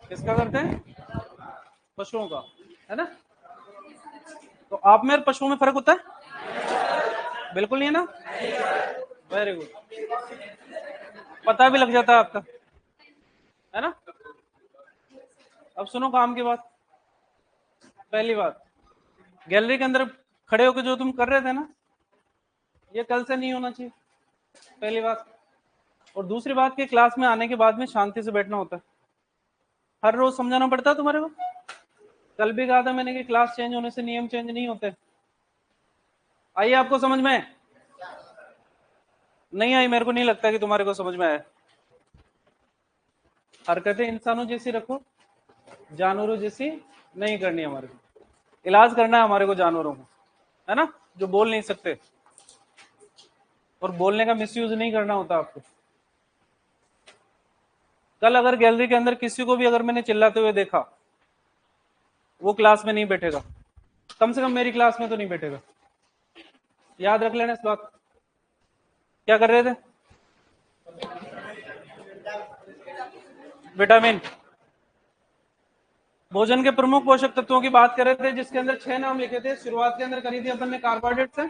किसका करते हैं? पशुओं का, है ना? तो आप में और पशुओं में फर्क होता है? बिल्कुल नहीं है ना? वेरी गुड, पता भी लग जाता है आपका, है ना? अब सुनो काम की बात। पहली बात, गैलरी के अंदर खड़े होकर जो तुम कर रहे थे ना, ये कल से नहीं होना चाहिए, पहली बात। और दूसरी बात कि क्लास में आने के बाद में शांति से बैठना होता है। हर रोज समझाना पड़ता है तुम्हारे को। कल भी कहा था मैंने कि क्लास चेंज होने से नियम चेंज नहीं होते। आइए आपको समझ में? नहीं आई? मेरे को नहीं लगता कि तुम्हारे को समझ में आया। हरकतें इंसानों जैसी रखो, जानवरों जैसी नहीं करनी हमारे को। इलाज करना है हमारे को जानवरों को, है ना, जो बोल नहीं सकते। और बोलने का मिसयूज नहीं करना होता आपको। कल अगर गैलरी के अंदर किसी को भी अगर मैंने चिल्लाते हुए देखा, वो क्लास में नहीं बैठेगा, कम से कम मेरी क्लास में तो नहीं बैठेगा। याद रख लेना इस बात। क्या कर रहे थे? विटामिन, भोजन के प्रमुख पोषक तत्वों की बात कर रहे थे, जिसके अंदर 6 नाम लिखे थे। शुरुआत के अंदर करी थी अपन ने कार्बोहाइड्रेट से।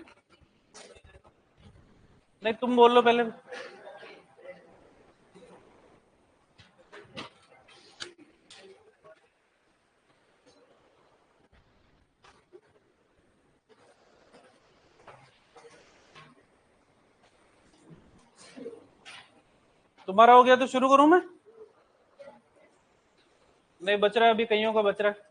नहीं, तुम बोल लो पहले। तुम्हारा हो गया तो शुरू करूं मैं? नहीं, बच रहा है अभी, कईयों का बच रहा है।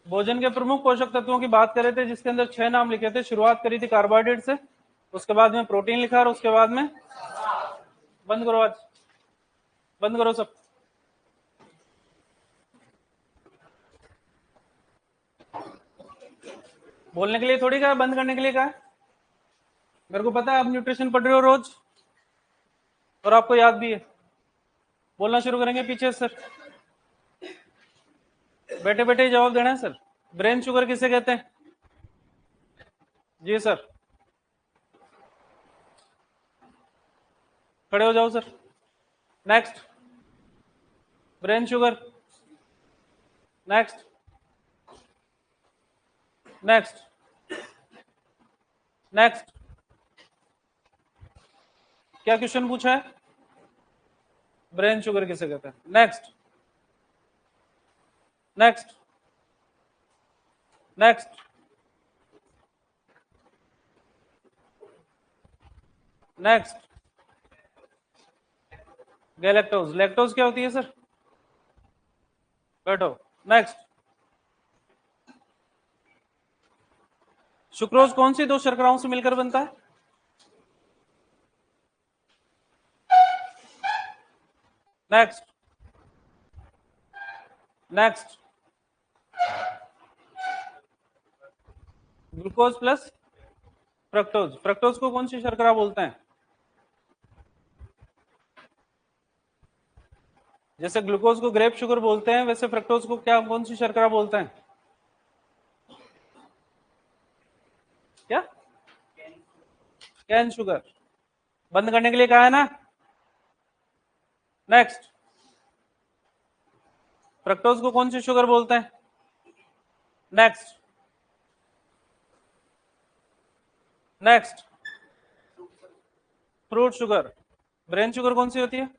भोजन के प्रमुख पोषक तत्वों की बात कर रहे थे, जिसके अंदर 6 नाम लिखे थे। शुरुआत करी थी कार्बोहाइड्रेट से, उसके बाद में प्रोटीन लिखा, और उसके बाद में बंद करो, आज बंद करो सब। बोलने के लिए थोड़ी कहा है, बंद करने के लिए कहा है। मेरे को पता है आप न्यूट्रिशन पढ़ रहे हो रोज, और आपको याद भी है। बोलना शुरू करेंगे पीछे से सर। बैठे बैठे ही जवाब देना है सर। ब्रेन शुगर किसे कहते हैं? जी सर। खड़े हो जाओ sir. Next. Brain sugar. Next. Next. Next. क्या क्वेश्चन पूछा है? ब्रेन शुगर किसे कहते हैं? Next. Next. Next. Next. Galactose. Lactose क्या होती है सर? बैठो। नेक्स्ट। सुक्रोज कौन सी दो शर्कराओं से मिलकर बनता है? Next. Next. Glucose plus fructose. Fructose को कौन सी शर्करा बोलते हैं? जैसे ग्लूकोज को ग्रेप शुगर बोलते हैं, वैसे फ्रक्टोज को क्या, कौन सी शर्करा बोलते हैं? क्या? Cane sugar. बंद करने के लिए कहा है ना? नेक्स्ट। फ्रक्टोज को कौन सी शुगर बोलते हैं? Next. Next. Fruit sugar. Brain sugar कौन सी होती है?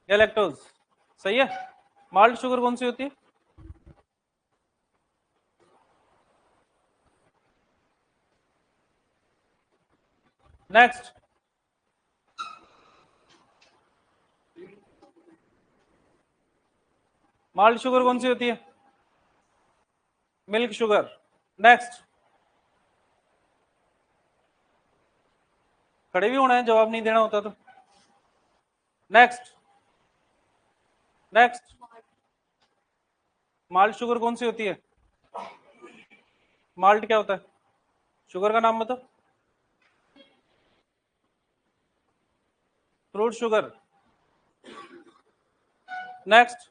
गैलेक्टोज। सही है। माल्ट शुगर कौन सी होती है? नेक्स्ट। माल्ट शुगर कौन सी होती है? Milk sugar. नेक्स्ट। खड़े भी होना है, जवाब नहीं देना होता तो। नेक्स्ट। नेक्स्ट। माल्ट शुगर कौन सी होती है? माल्ट क्या होता है? शुगर का नाम बताओ। Fruit sugar. Next.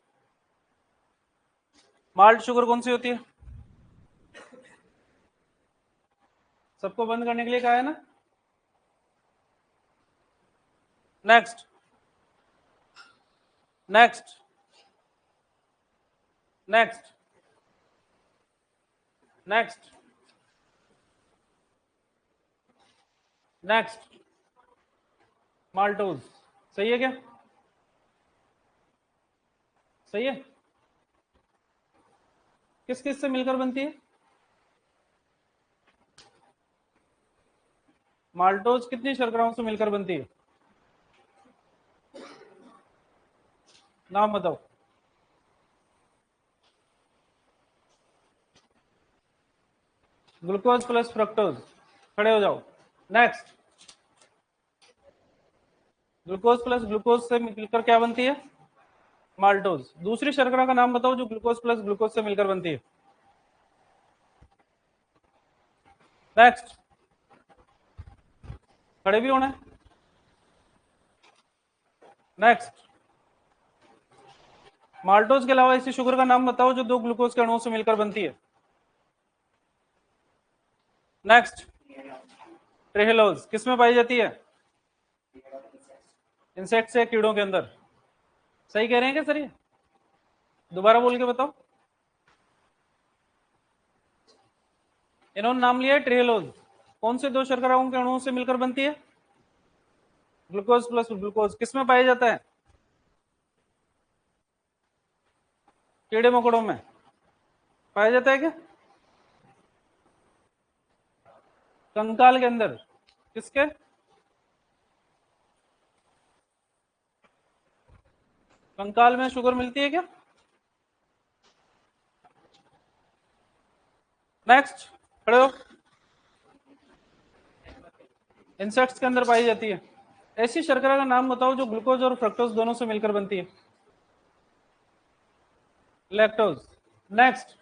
Malt sugar कौन सी होती है? सबको बंद करने के लिए कहा है ना? Next next next next next maltose. सही है क्या? सही है। किस किस से मिलकर बनती है? माल्टोज कितनी शर्कराओं से मिलकर बनती है? नाम बताओ। Glucose plus fructose. खड़े हो जाओ। नेक्स्ट, ग्लूकोज प्लस ग्लूकोज से मिलकर क्या बनती है? माल्टोज। दूसरी शर्करा का नाम बताओ जो ग्लूकोज प्लस ग्लूकोज से मिलकर बनती है। नेक्स्ट, खड़े भी होना है। नेक्स्ट, माल्टोज के अलावा इसी शुगर का नाम बताओ जो दो ग्लूकोज के अणुओं से मिलकर बनती है। नेक्स्ट, ट्रेहेलोज किसमें पाई जाती है? इंसेक्ट्स या कीड़ों के अंदर। सही कह रहे हैं क्या सर? ये दोबारा बोल के बताओ। इन्होंने नाम लिया है ट्रेहेलोज। कौन से दो शर्कराओं के अणुओं से मिलकर बनती है? Glucose plus glucose. किसमें पाया जाता है? कीड़े मकोड़ों में पाया जाता है क्या? कंकाल के अंदर। किसके? कंकाल में शुगर मिलती है क्या? नेक्स्ट, खड़े हो। इंसेक्ट्स के अंदर पाई जाती है। ऐसी शर्करा का नाम बताओ जो ग्लूकोज और फ्रक्टोज दोनों से मिलकर बनती है। लैक्टोज। नेक्स्ट,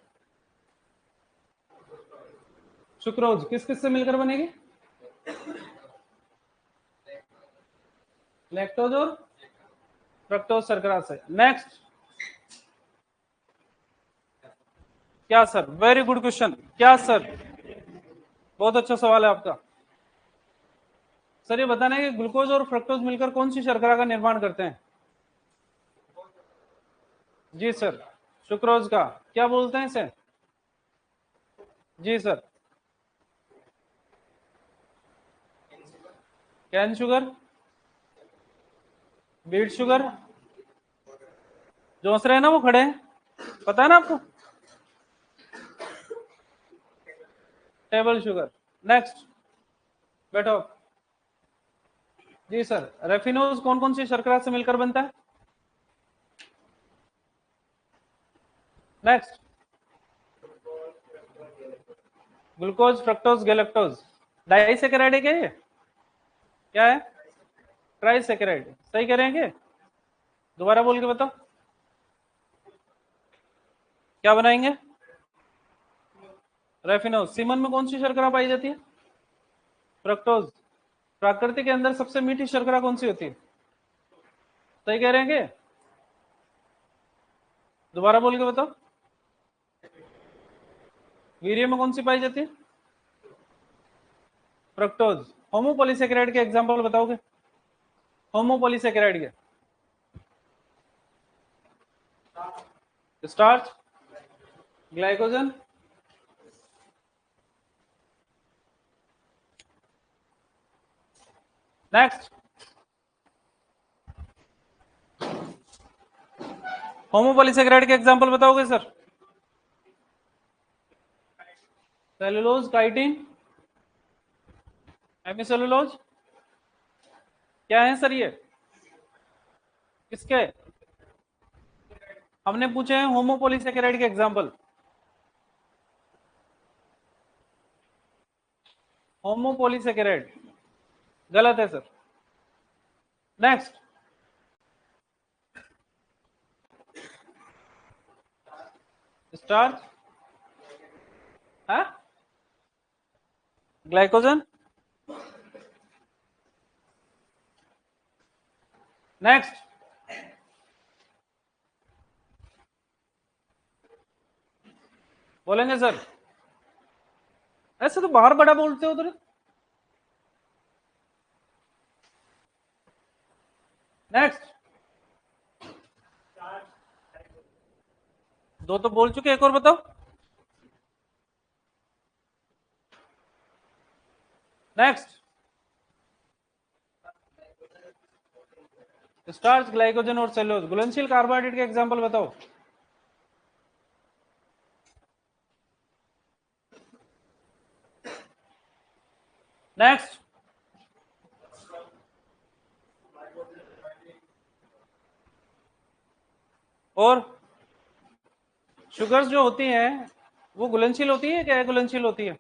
सुक्रोज किस किस से मिलकर बनेगी? लैक्टोज और फ्रक्टोज शर्करा से। नेक्स्ट, क्या सर? Very good question. क्या सर? बहुत अच्छा सवाल है आपका। सर ये बताना है कि ग्लूकोज और फ्रक्टोज मिलकर कौन सी शर्करा का निर्माण करते हैं? जी सर, सुक्रोज का। क्या बोलते हैं इसे? जी sir, cane sugar, beet sugar. जो रहे हैं ना वो खड़े हैं, पता है ना आपको? Table sugar. नेक्स्ट, बैठो। जी सर, रेफिनोज कौन कौन सी शर्करा से मिलकर बनता है? Next, glucose fructose galactose. Disaccharide है क्या ये? क्या है? ट्राइसैकेराइड। सही कह रहे हैं क्या? दोबारा बोल के बताओ। क्या बनाएंगे? रेफिनोज। सीमन में कौन सी शर्करा पाई जाती है? फ्रक्टोज। प्रकृति के अंदर सबसे मीठी शर्करा कौन सी होती है? सही कह रहे हैं क्या? दोबारा बोल के बताओ। वीर्य में कौन सी पाई जाती है? फ्रक्टोज। होमोपॉलीसेकेराइड के एग्जांपल बताओगे? होमोपॉलीसेकेराइड के। Starch, glycogen, next. होमोपॉलीसेकेराइड के एग्जांपल बताओगे सर? Cellulose, chitin, hemicellulose. क्या है सर ये? किसके? हमने पूछे हैं होमोपॉलीसेकेराइड के एग्जांपल। होमोपॉलीसेकेराइड गलत है सर। नेक्स्ट, स्टार्च, हाँ, ग्लाइकोजन। नेक्स्ट, बोलेंगे सर? ऐसे तो बाहर बड़ा बोलते हो उधर। नेक्स्ट, दो तो बोल चुके, एक और बताओ। नेक्स्ट, स्टार्च, ग्लाइकोजन और सेल्यूलोज। घुलनशील कार्बोहाइड्रेट के एग्जांपल बताओ। नेक्स्ट, और शुगर्स जो होती हैं वो घुलनशील होती है क्या घुलनशील होती है?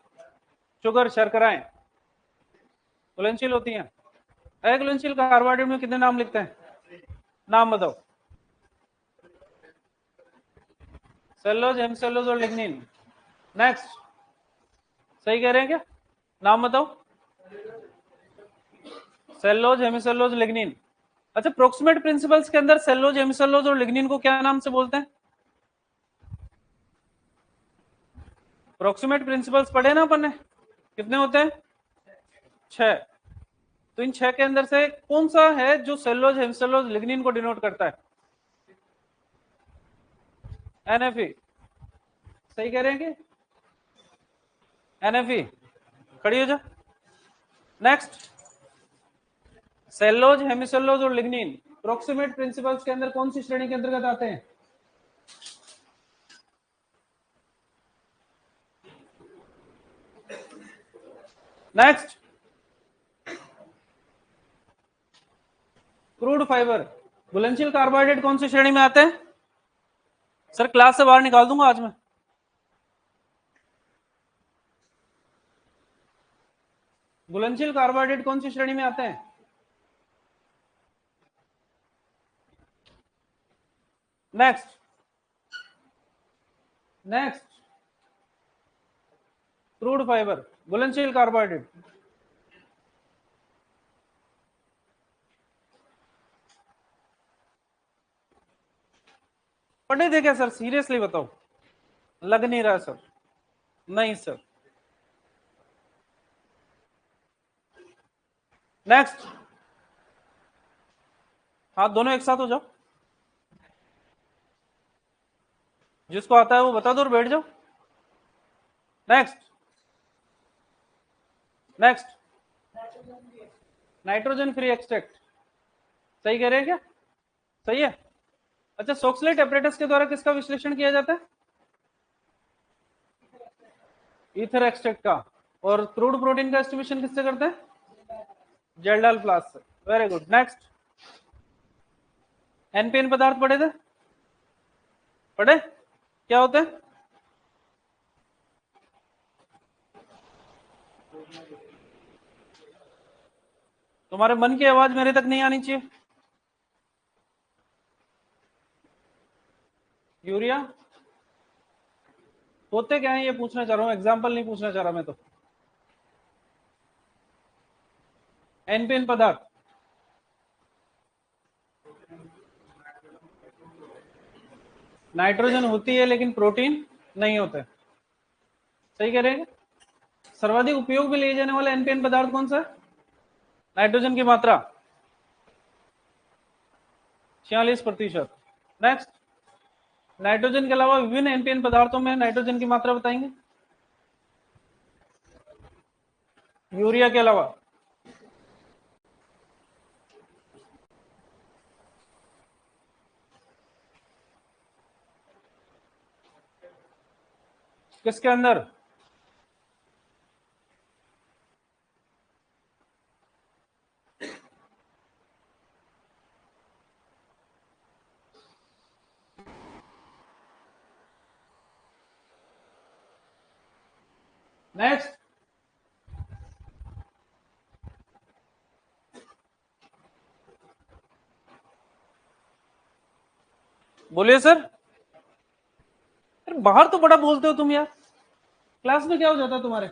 शुगर, शर्कराएं घुलनशील होती हैं। अघुलनशील कार्बोहाइड्रेट में कितने नाम लिखते हैं? नाम बताओ। सेल्यूलोज, हेमिसेल्यूलोज और लिग्निन। नेक्स्ट, सही कह रहे हैं क्या? नाम बताओ। Cellulose, hemicellulose, lignin. अच्छा, प्रोक्सिमेट प्रिंसिपल्स के अंदर सेल्यूलोज, हेमिसेल्यूलोज और लिग्निन को क्या नाम से बोलते हैं? प्रोक्सिमेट प्रिंसिपल्स पढ़े ना अपन ने, कितने होते हैं? 6। तो इन 6 के अंदर से कौन सा है जो सेल्यूलोज, हेमिसेल्यूलोज, लिग्निन को डिनोट करता है? NFE। सही कह रहे हैं कि NFE? खड़ी हो जा। नेक्स्ट, सेल्यूलोज, हेमिसेल्यूलोज और लिग्निन प्रोक्सिमेट प्रिंसिपल्स के अंदर कौन सी श्रेणी के अंतर्गत आते हैं? Next, crude fibre. घुलनशील कार्बोहाइड्रेट कौन सी श्रेणी में आते हैं? सर क्लास से बाहर निकाल दूंगा आज मैं। घुलनशील कार्बोहाइड्रेट कौन सी श्रेणी में आते हैं? नेक्स्ट, नेक्स्ट, क्रूड फाइबर घुलनशील कार्बोहाइड्रेट। पढ़े थे क्या सर? सीरियसली बताओ, लग नहीं रहा सर। नहीं सर। नेक्स्ट, हाँ दोनों एक साथ हो जाओ, जिसको आता है वो बता दो और बैठ जाओ। Next, next, nitrogen free extract. सही कह रहे हैं क्या? सही है। अच्छा, सोक्सलेट एपरेटस के द्वारा किसका विश्लेषण किया जाता है? ईथर एक्सट्रैक्ट का। और क्रूड प्रोटीन का एस्टिमेशन किससे करते हैं? जेल्डाल फ्लास्क से। Very good. नेक्स्ट, एनपीएन पदार्थ पढ़े थे? पढ़े? क्या होते हैं? तुम्हारे मन की आवाज मेरे तक नहीं आनी चाहिए। यूरिया होते क्या है ये पूछना चाह रहा हूं, एग्जाम्पल नहीं पूछना चाह रहा मैं तो। एनपीएन पदार्थ नाइट्रोजन होती है लेकिन प्रोटीन नहीं होता है। सही कह रहे हैं? सर्वाधिक उपयोग में लिए जाने वाला एनपीएन पदार्थ कौन सा है? नाइट्रोजन की मात्रा 46%। नेक्स्ट, नाइट्रोजन के अलावा विभिन्न एनपीएन पदार्थों में नाइट्रोजन की मात्रा बताएंगे। यूरिया के अलावा किसके अंदर? नेक्स्ट, बोलिए सर। अरे बाहर तो बड़ा बोलते हो तुम यार, क्लास में क्या हो जाता है तुम्हारे?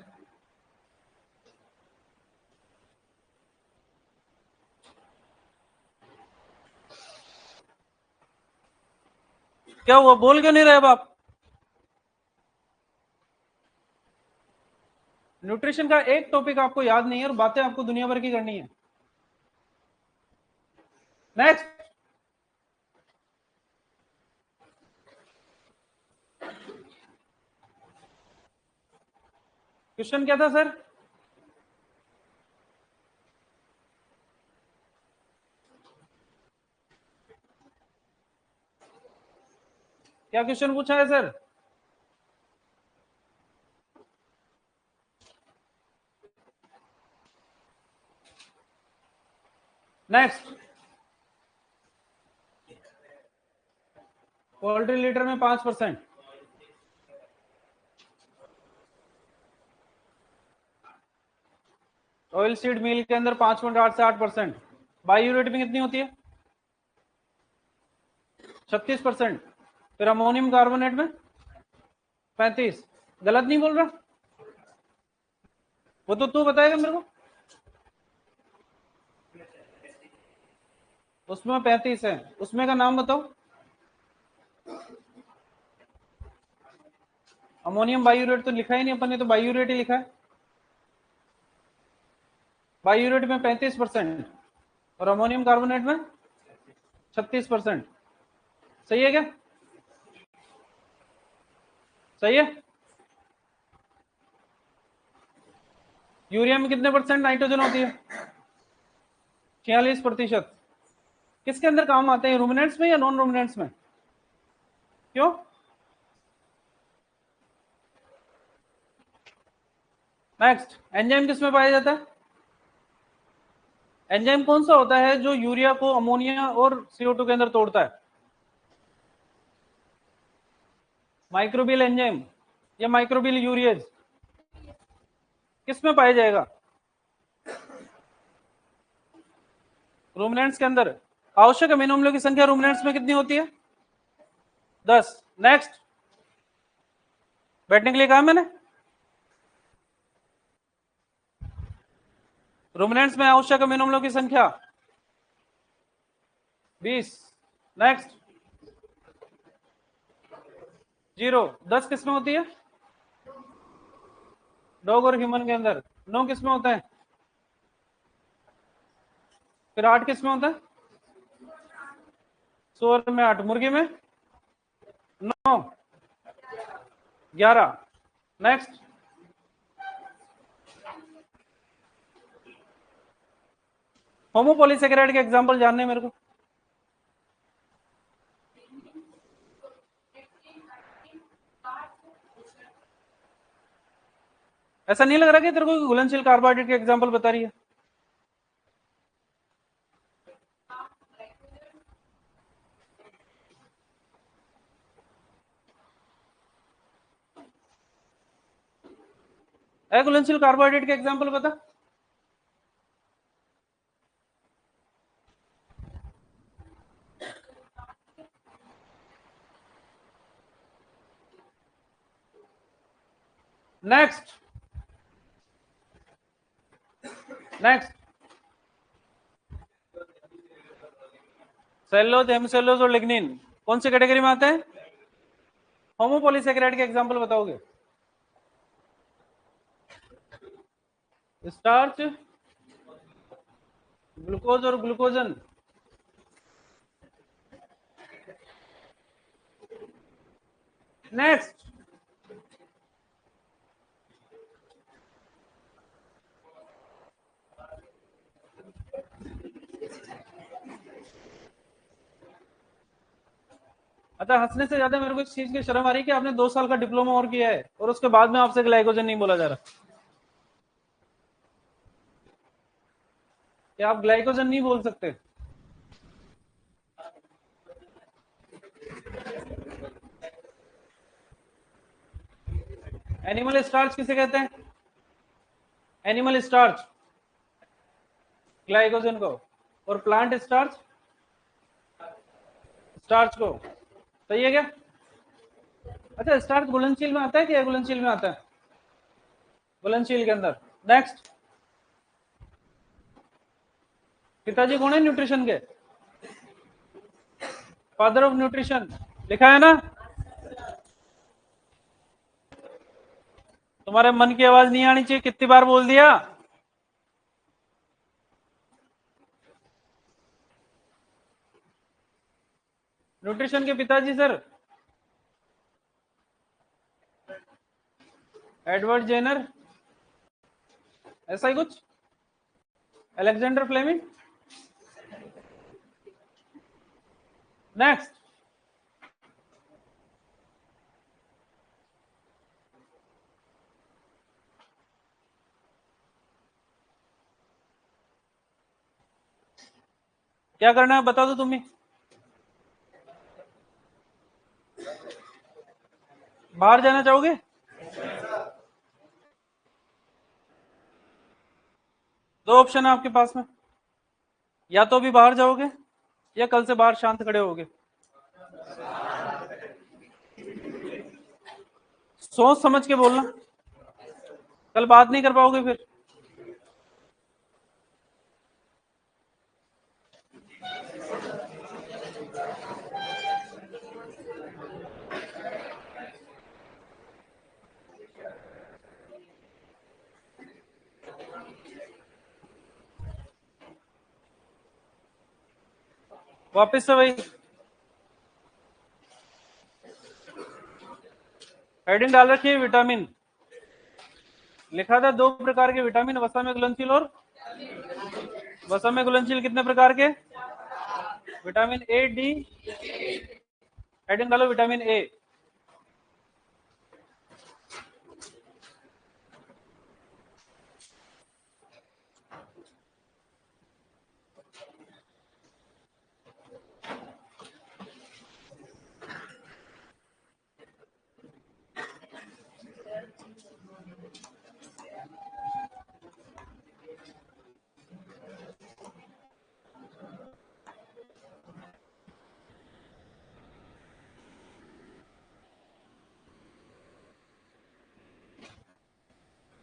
क्या हुआ, बोल क्यों नहीं रहे अब आप? न्यूट्रिशन का एक टॉपिक आपको याद नहीं है और बातें आपको दुनिया भर की करनी है। नेक्स्ट, क्वेश्चन क्या था सर? क्या क्वेश्चन पूछा है सर? नेक्स्ट, पोल्ट्री लीटर में 5%, ऑयल सीड मील के अंदर 5.8 से 8%, बायो रेटिंग कितनी होती है? 36%, फिर अमोनियम कार्बोनेट में 35। गलत नहीं बोल रहा? वो तो तू बताएगा मेरे को। उसमें 35 है, उसमें का नाम बताओ। अमोनियम बायूरेट तो लिखा ही नहीं अपन ने, तो बायूरेट ही लिखा है। बायूरेट में 35% और अमोनियम कार्बोनेट में 36%। सही है क्या? सही है। यूरिया में कितने परसेंट नाइट्रोजन होती है? 46%। किसके अंदर काम आते हैं, रूमिनेंट्स में या नॉन रूमिनेंट्स में? क्यों? नेक्स्ट, एंजाइम किसमें पाया जाता है? एंजाइम कौन सा होता है जो यूरिया को अमोनिया और CO2 के अंदर तोड़ता है? माइक्रोबियल एंजाइम या माइक्रोबियल यूरियज? किसमें पाया जाएगा? रूमिनेंट्स के अंदर। आवश्यक अमीनो अम्लों की संख्या रूमिनेंट्स में कितनी होती है? 10। नेक्स्ट, बैठने के लिए कहा मैंने। रूमिनेंट्स में आवश्यक अमीनो अम्लों की संख्या 20। नेक्स्ट, 0। 10 किस में होती है? डॉग और ह्यूमन के अंदर। 9 किस में होता है? फिर 8 किस में होता है? सुअर में 8, मुर्गी में 9, 11। नेक्स्ट, होमोपॉलीसेकेराइड के एग्जांपल जानने मेरे को। ऐसा नहीं लग रहा कि तेरे को घुलनशील कार्बोहाइड्रेट के एग्जांपल बता रही है? घुलनशील कार्बोहाइड्रेट के एग्जांपल बता। नेक्स्ट, नेक्स्ट, सेलुलोज, हेमिसेलुलोज और लिग्निन कौन सी कैटेगरी में आते हैं? होमोपॉलीसेकेराइड के एग्जांपल बताओगे? स्टार्च, ग्लूकोज और ग्लूकोजन। नेक्स्ट, अच्छा, हंसने से ज्यादा मेरे को इस चीज की शर्म आ रही है कि आपने 2 साल का डिप्लोमा और किया है और उसके बाद में आपसे ग्लाइकोजन नहीं बोला जा रहा। क्या आप ग्लाइकोजन नहीं बोल सकते? एनिमल स्टार्च किसे कहते हैं? एनिमल स्टार्च ग्लाइकोजन को, और प्लांट स्टार्च स्टार्च को। सही है क्या? अच्छा, स्टार्च घुलनशील में आता है कि अघुलनशील में आता है? घुलनशील के अंदर। नेक्स्ट, पिताजी कौन है न्यूट्रिशन के? फादर ऑफ न्यूट्रिशन लिखा है ना? तुम्हारे मन की आवाज नहीं आनी चाहिए, कितनी बार बोल दिया? न्यूट्रिशन के पिताजी सर एडवर्ड जेनर, ऐसा ही कुछ, अलेक्जेंडर फ्लेमिंग। नेक्स्ट, क्या करना है बता दो तुम ही। बाहर जाना चाहोगे? दो ऑप्शन है आपके पास में, या तो अभी बाहर जाओगे या कल से बाहर शांत खड़े होगे। सोच समझ के बोलना, कल बात नहीं कर पाओगे फिर। वापस से वही हेडिंग डाल रखी है, विटामिन लिखा था, दो प्रकार के विटामिन, वसा में घुलनशील और वसा में घुलनशील कितने प्रकार के? विटामिन ए डी, हेडिंग डालो विटामिन ए।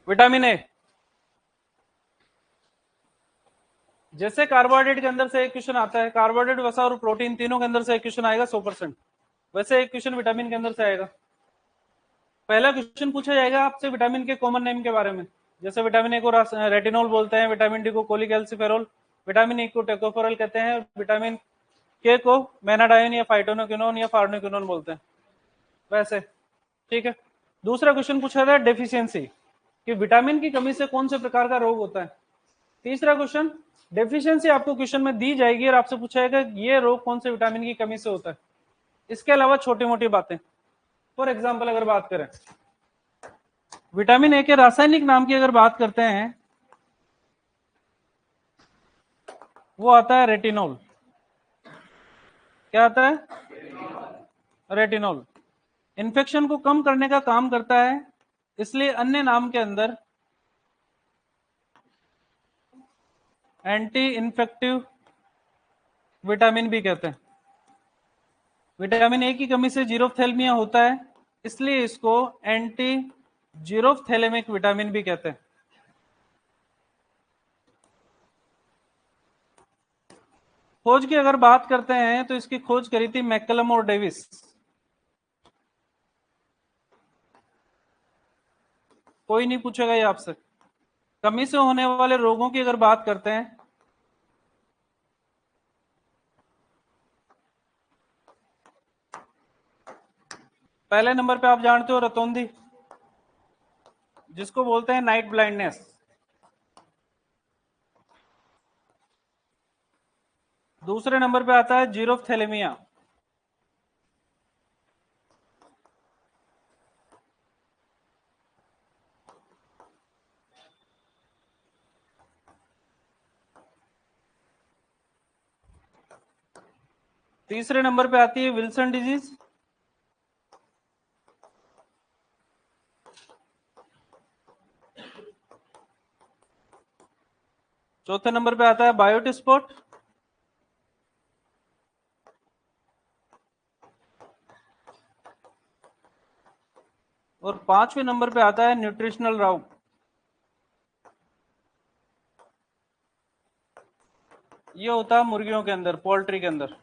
विटामिन ए, जैसे कार्बोहाइड्रेट के अंदर से एक क्वेश्चन आता है, कार्बोहाइड्रेट, वसा और प्रोटीन तीनों के अंदर से एक क्वेश्चन आएगा 100%, वैसे एक क्वेश्चन विटामिन के अंदर से आएगा। पहला क्वेश्चन पूछा जाएगा आपसे विटामिन के कॉमन नेम के बारे में, जैसे विटामिन ए को रेटिनॉल बोलते हैं, विटामिन डी को कोलिकैल्सिफेरॉल, विटामिन ई को टेकोफेरॉल कहते हैं, विटामिन के को मेनाडाइन या फाइटोनोक्विनोन या फार्नोक्विनोन बोलते हैं, वैसे। ठीक है, दूसरा क्वेश्चन पूछा था डेफिशिएंसी, कि विटामिन की कमी से कौन से प्रकार का रोग होता है। तीसरा क्वेश्चन डेफिशिएंसी आपको क्वेश्चन में दी जाएगी और आपसे पूछा जाएगा ये रोग कौन से विटामिन की कमी से होता है। इसके अलावा छोटी मोटी बातें, फॉर एग्जाम्पल अगर बात करें विटामिन ए के रासायनिक नाम की अगर बात करते हैं, वो आता है रेटिनॉल। क्या आता है? रेटिनॉल। इन्फेक्शन को कम करने का काम करता है, इसलिए अन्य नाम के अंदर एंटी इन्फेक्टिव विटामिन भी कहते हैं। विटामिन ए की कमी से जीरोफ्थैल्मिया होता है, इसलिए इसको एंटी जीरोफ्थैलेमिक विटामिन भी कहते हैं। खोज की अगर बात करते हैं तो इसकी खोज करी थी मैकलम और डेविस। कोई नहीं पूछेगा ये आपसे। कमी से होने वाले रोगों की अगर बात करते हैं, पहले नंबर पे आप जानते हो रतौंधी, जिसको बोलते हैं नाइट ब्लाइंडनेस। दूसरे नंबर पे आता है जीरोफ्थैलेमिया। तीसरे नंबर पे आती है विल्सन डिजीज। चौथे नंबर पे आता है बायोट स्पॉट। और पांचवें नंबर पे आता है न्यूट्रिशनल राउट। ये होता है मुर्गियों के अंदर, पोल्ट्री के अंदर।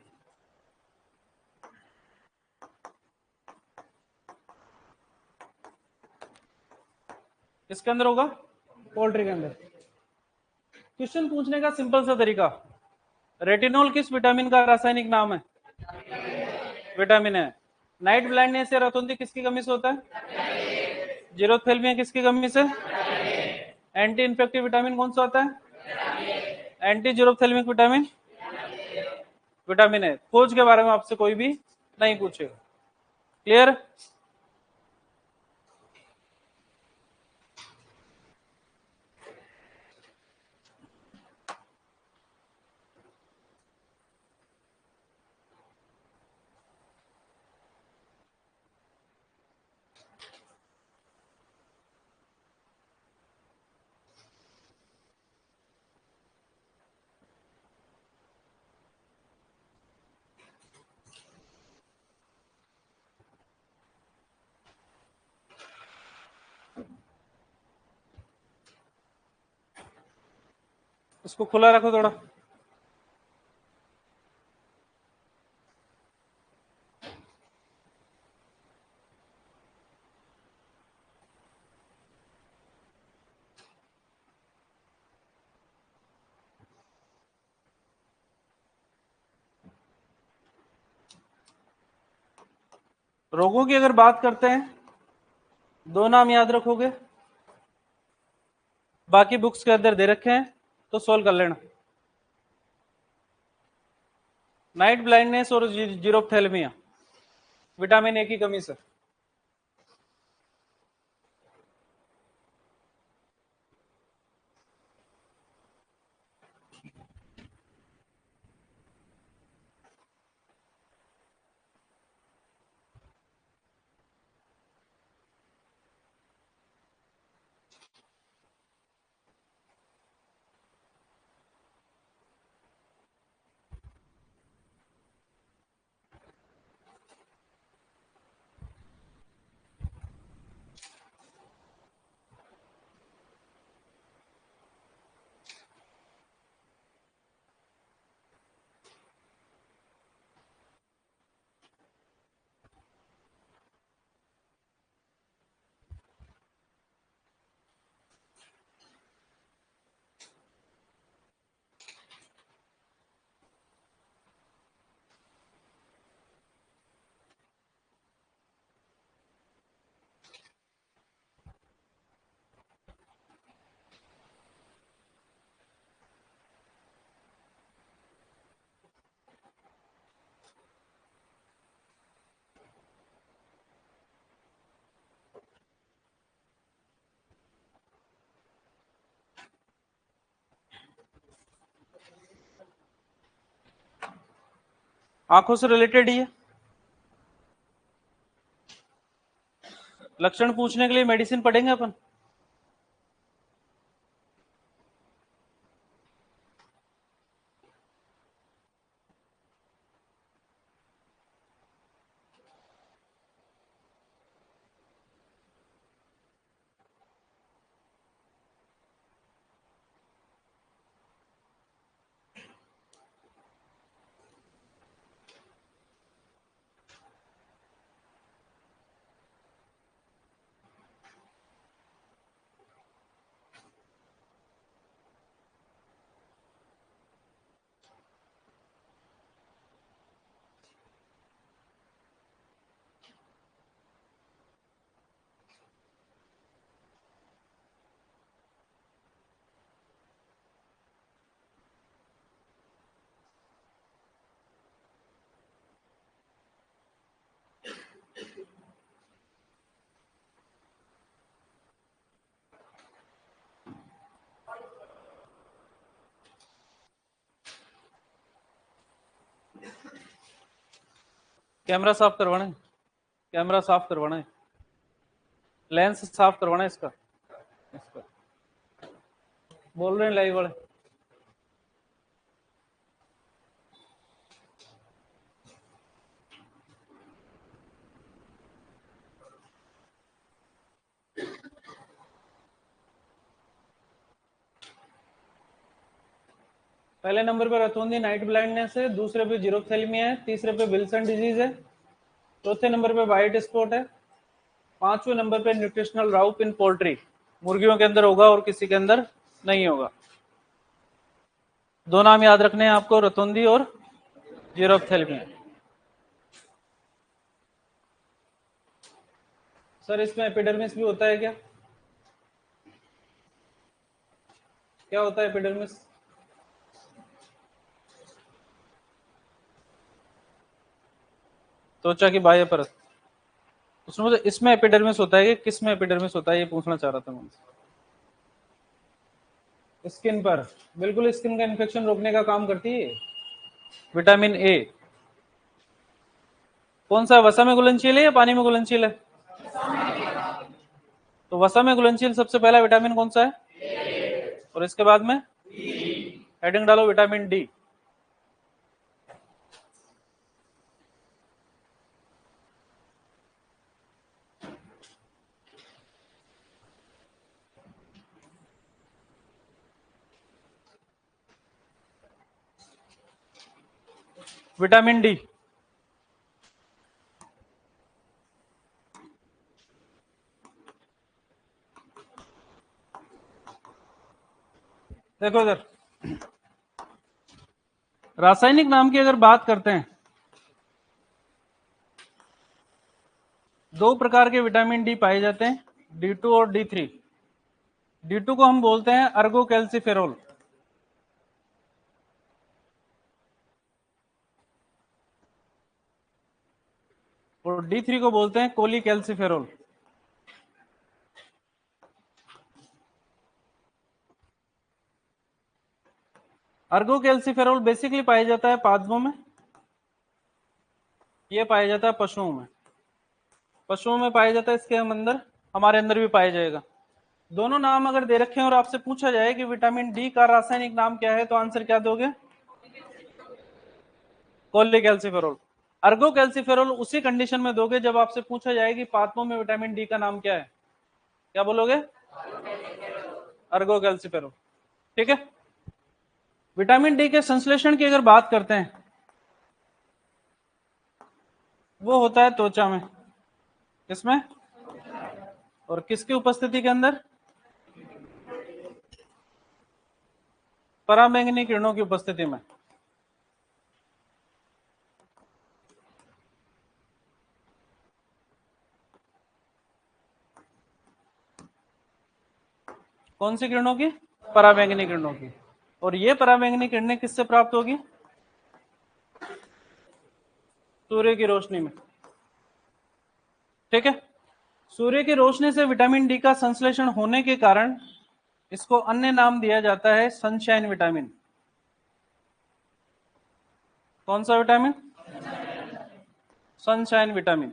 किसके अंदर होगा? पोल्ट्री के अंदर। क्वेश्चन पूछने का सिंपल सा तरीका, रेटिनॉल किस विटामिन का रासायनिक नाम है? विटामिन है। नाइट ब्लाइंडनेस या रतौंधी किसकी कमी से होता है? जीरोथेल्मिया किसकी कमी से? एंटी इन्फेक्टिव विटामिन कौन सा होता है? एंटी जीरोथेल्मिक विटामिन विटामिन है। खोज के बारे में आपसे कोई भी नहीं पूछेगा। क्लियर? इसको खुला रखो थोड़ा। रोगों की अगर बात करते हैं, दो नाम याद रखोगे, बाकी बुक्स के अंदर दे रखे हैं तो सोल्व कर लेना। नाइट ब्लाइंडनेस और जीरोप्थेल्मिया विटामिन ए की कमी से। आंखों से रिलेटेड ही है। लक्षण पूछने के लिए मेडिसिन पढ़ेंगे अपन। कैमरा साफ करवाना है, कैमरा साफ करवाना है, लेंस साफ करवाना है इसका। बोल रहे हैं लाइव वाले। पहले नंबर पे रतौंधी नाइट ब्लाइंडनेस है, दूसरे पे जीरोथेल्मिया है, तीसरे पे विल्सन डिजीज है, चौथे नंबर पे वाइट स्पॉट है, पांचवें नंबर पे न्यूट्रिशनल राउप इन पोल्ट्री, मुर्गियों के अंदर होगा और किसी के अंदर नहीं होगा। दो नाम याद रखने हैं आपको, रतौंधी और जीरोथेल्मिया। सर इसमें एपिडर्मिस भी होता है क्या? क्या होता है एपिडर्मिस? त्वचा की बाह्य परत। उसमें मुझे इसमें एपिडर्मिस होता है कि किस में एपिडर्मिस होता है ये पूछना चाह रहा था मैं। स्किन पर। बिल्कुल स्किन का इन्फेक्शन रोकने का काम करती है विटामिन ए। कौन सा, वसा में घुलनशील है या पानी में घुलनशील है? तो वसा में घुलनशील सबसे पहला विटामिन कौन सा है? और इसके बाद में हेडिंग डालो विटामिन डी। Vitamin D. देखो इधर, रासायनिक नाम की अगर बात करते हैं, दो प्रकार के विटामिन डी पाए जाते हैं, D2 और D3। D2 को हम बोलते हैं अर्गो कैल्सिफेरोल, और D3 को बोलते हैं cholecalciferol. Ergocalciferol basically पाया जाता है पादपों में, ये पाया जाता है पशुओं में। पशुओं में पाया जाता है, इसके अंदर, हमारे अंदर भी पाया जाएगा। दोनों नाम अगर दे रखे हैं और आपसे पूछा जाए कि विटामिन डी का रासायनिक नाम क्या है, तो आंसर क्या दोगे? कोलिकैल्सिफेरोल। अर्गो कैल्सिफेरोल उसी कंडीशन में दोगे जब आपसे पूछा जाए कि पादपों में विटामिन डी का नाम क्या है, क्या बोलोगे? Ergo calciferol. ठीक है। विटामिन डी के संश्लेषण की अगर बात करते हैं, वो होता है त्वचा में। किसमें? और किसकी उपस्थिति के अंदर? पराबैंगनी किरणों की उपस्थिति में। कौन सी किरणों की? पराबैंगनी किरणों की। और ये पराबैंगनी किरणें किससे प्राप्त होगी? सूर्य की रोशनी में। ठीक है। सूर्य की रोशनी से विटामिन डी का संश्लेषण होने के कारण इसको अन्य नाम दिया जाता है सनशाइन विटामिन। कौन सा विटामिन? Sunshine vitamin.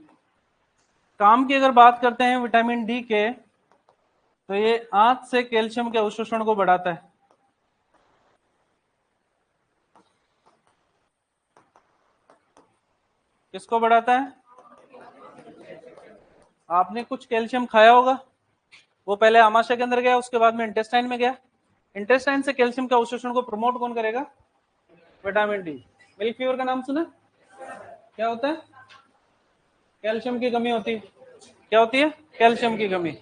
काम की अगर बात करते हैं विटामिन डी के, तो ये आंत से कैल्शियम के अवशोषण को बढ़ाता है। किसको बढ़ाता है? आपने कुछ कैल्शियम खाया होगा, वो पहले आमाशय के अंदर गया, उसके बाद में इंटेस्टाइन में गया। इंटेस्टाइन से कैल्शियम के अवशोषण को प्रमोट कौन करेगा? Vitamin D. मिल्क फीवर का नाम सुना? क्या होता है? कैल्शियम की कमी होती है। क्या होती है? कैल्शियम की कमी।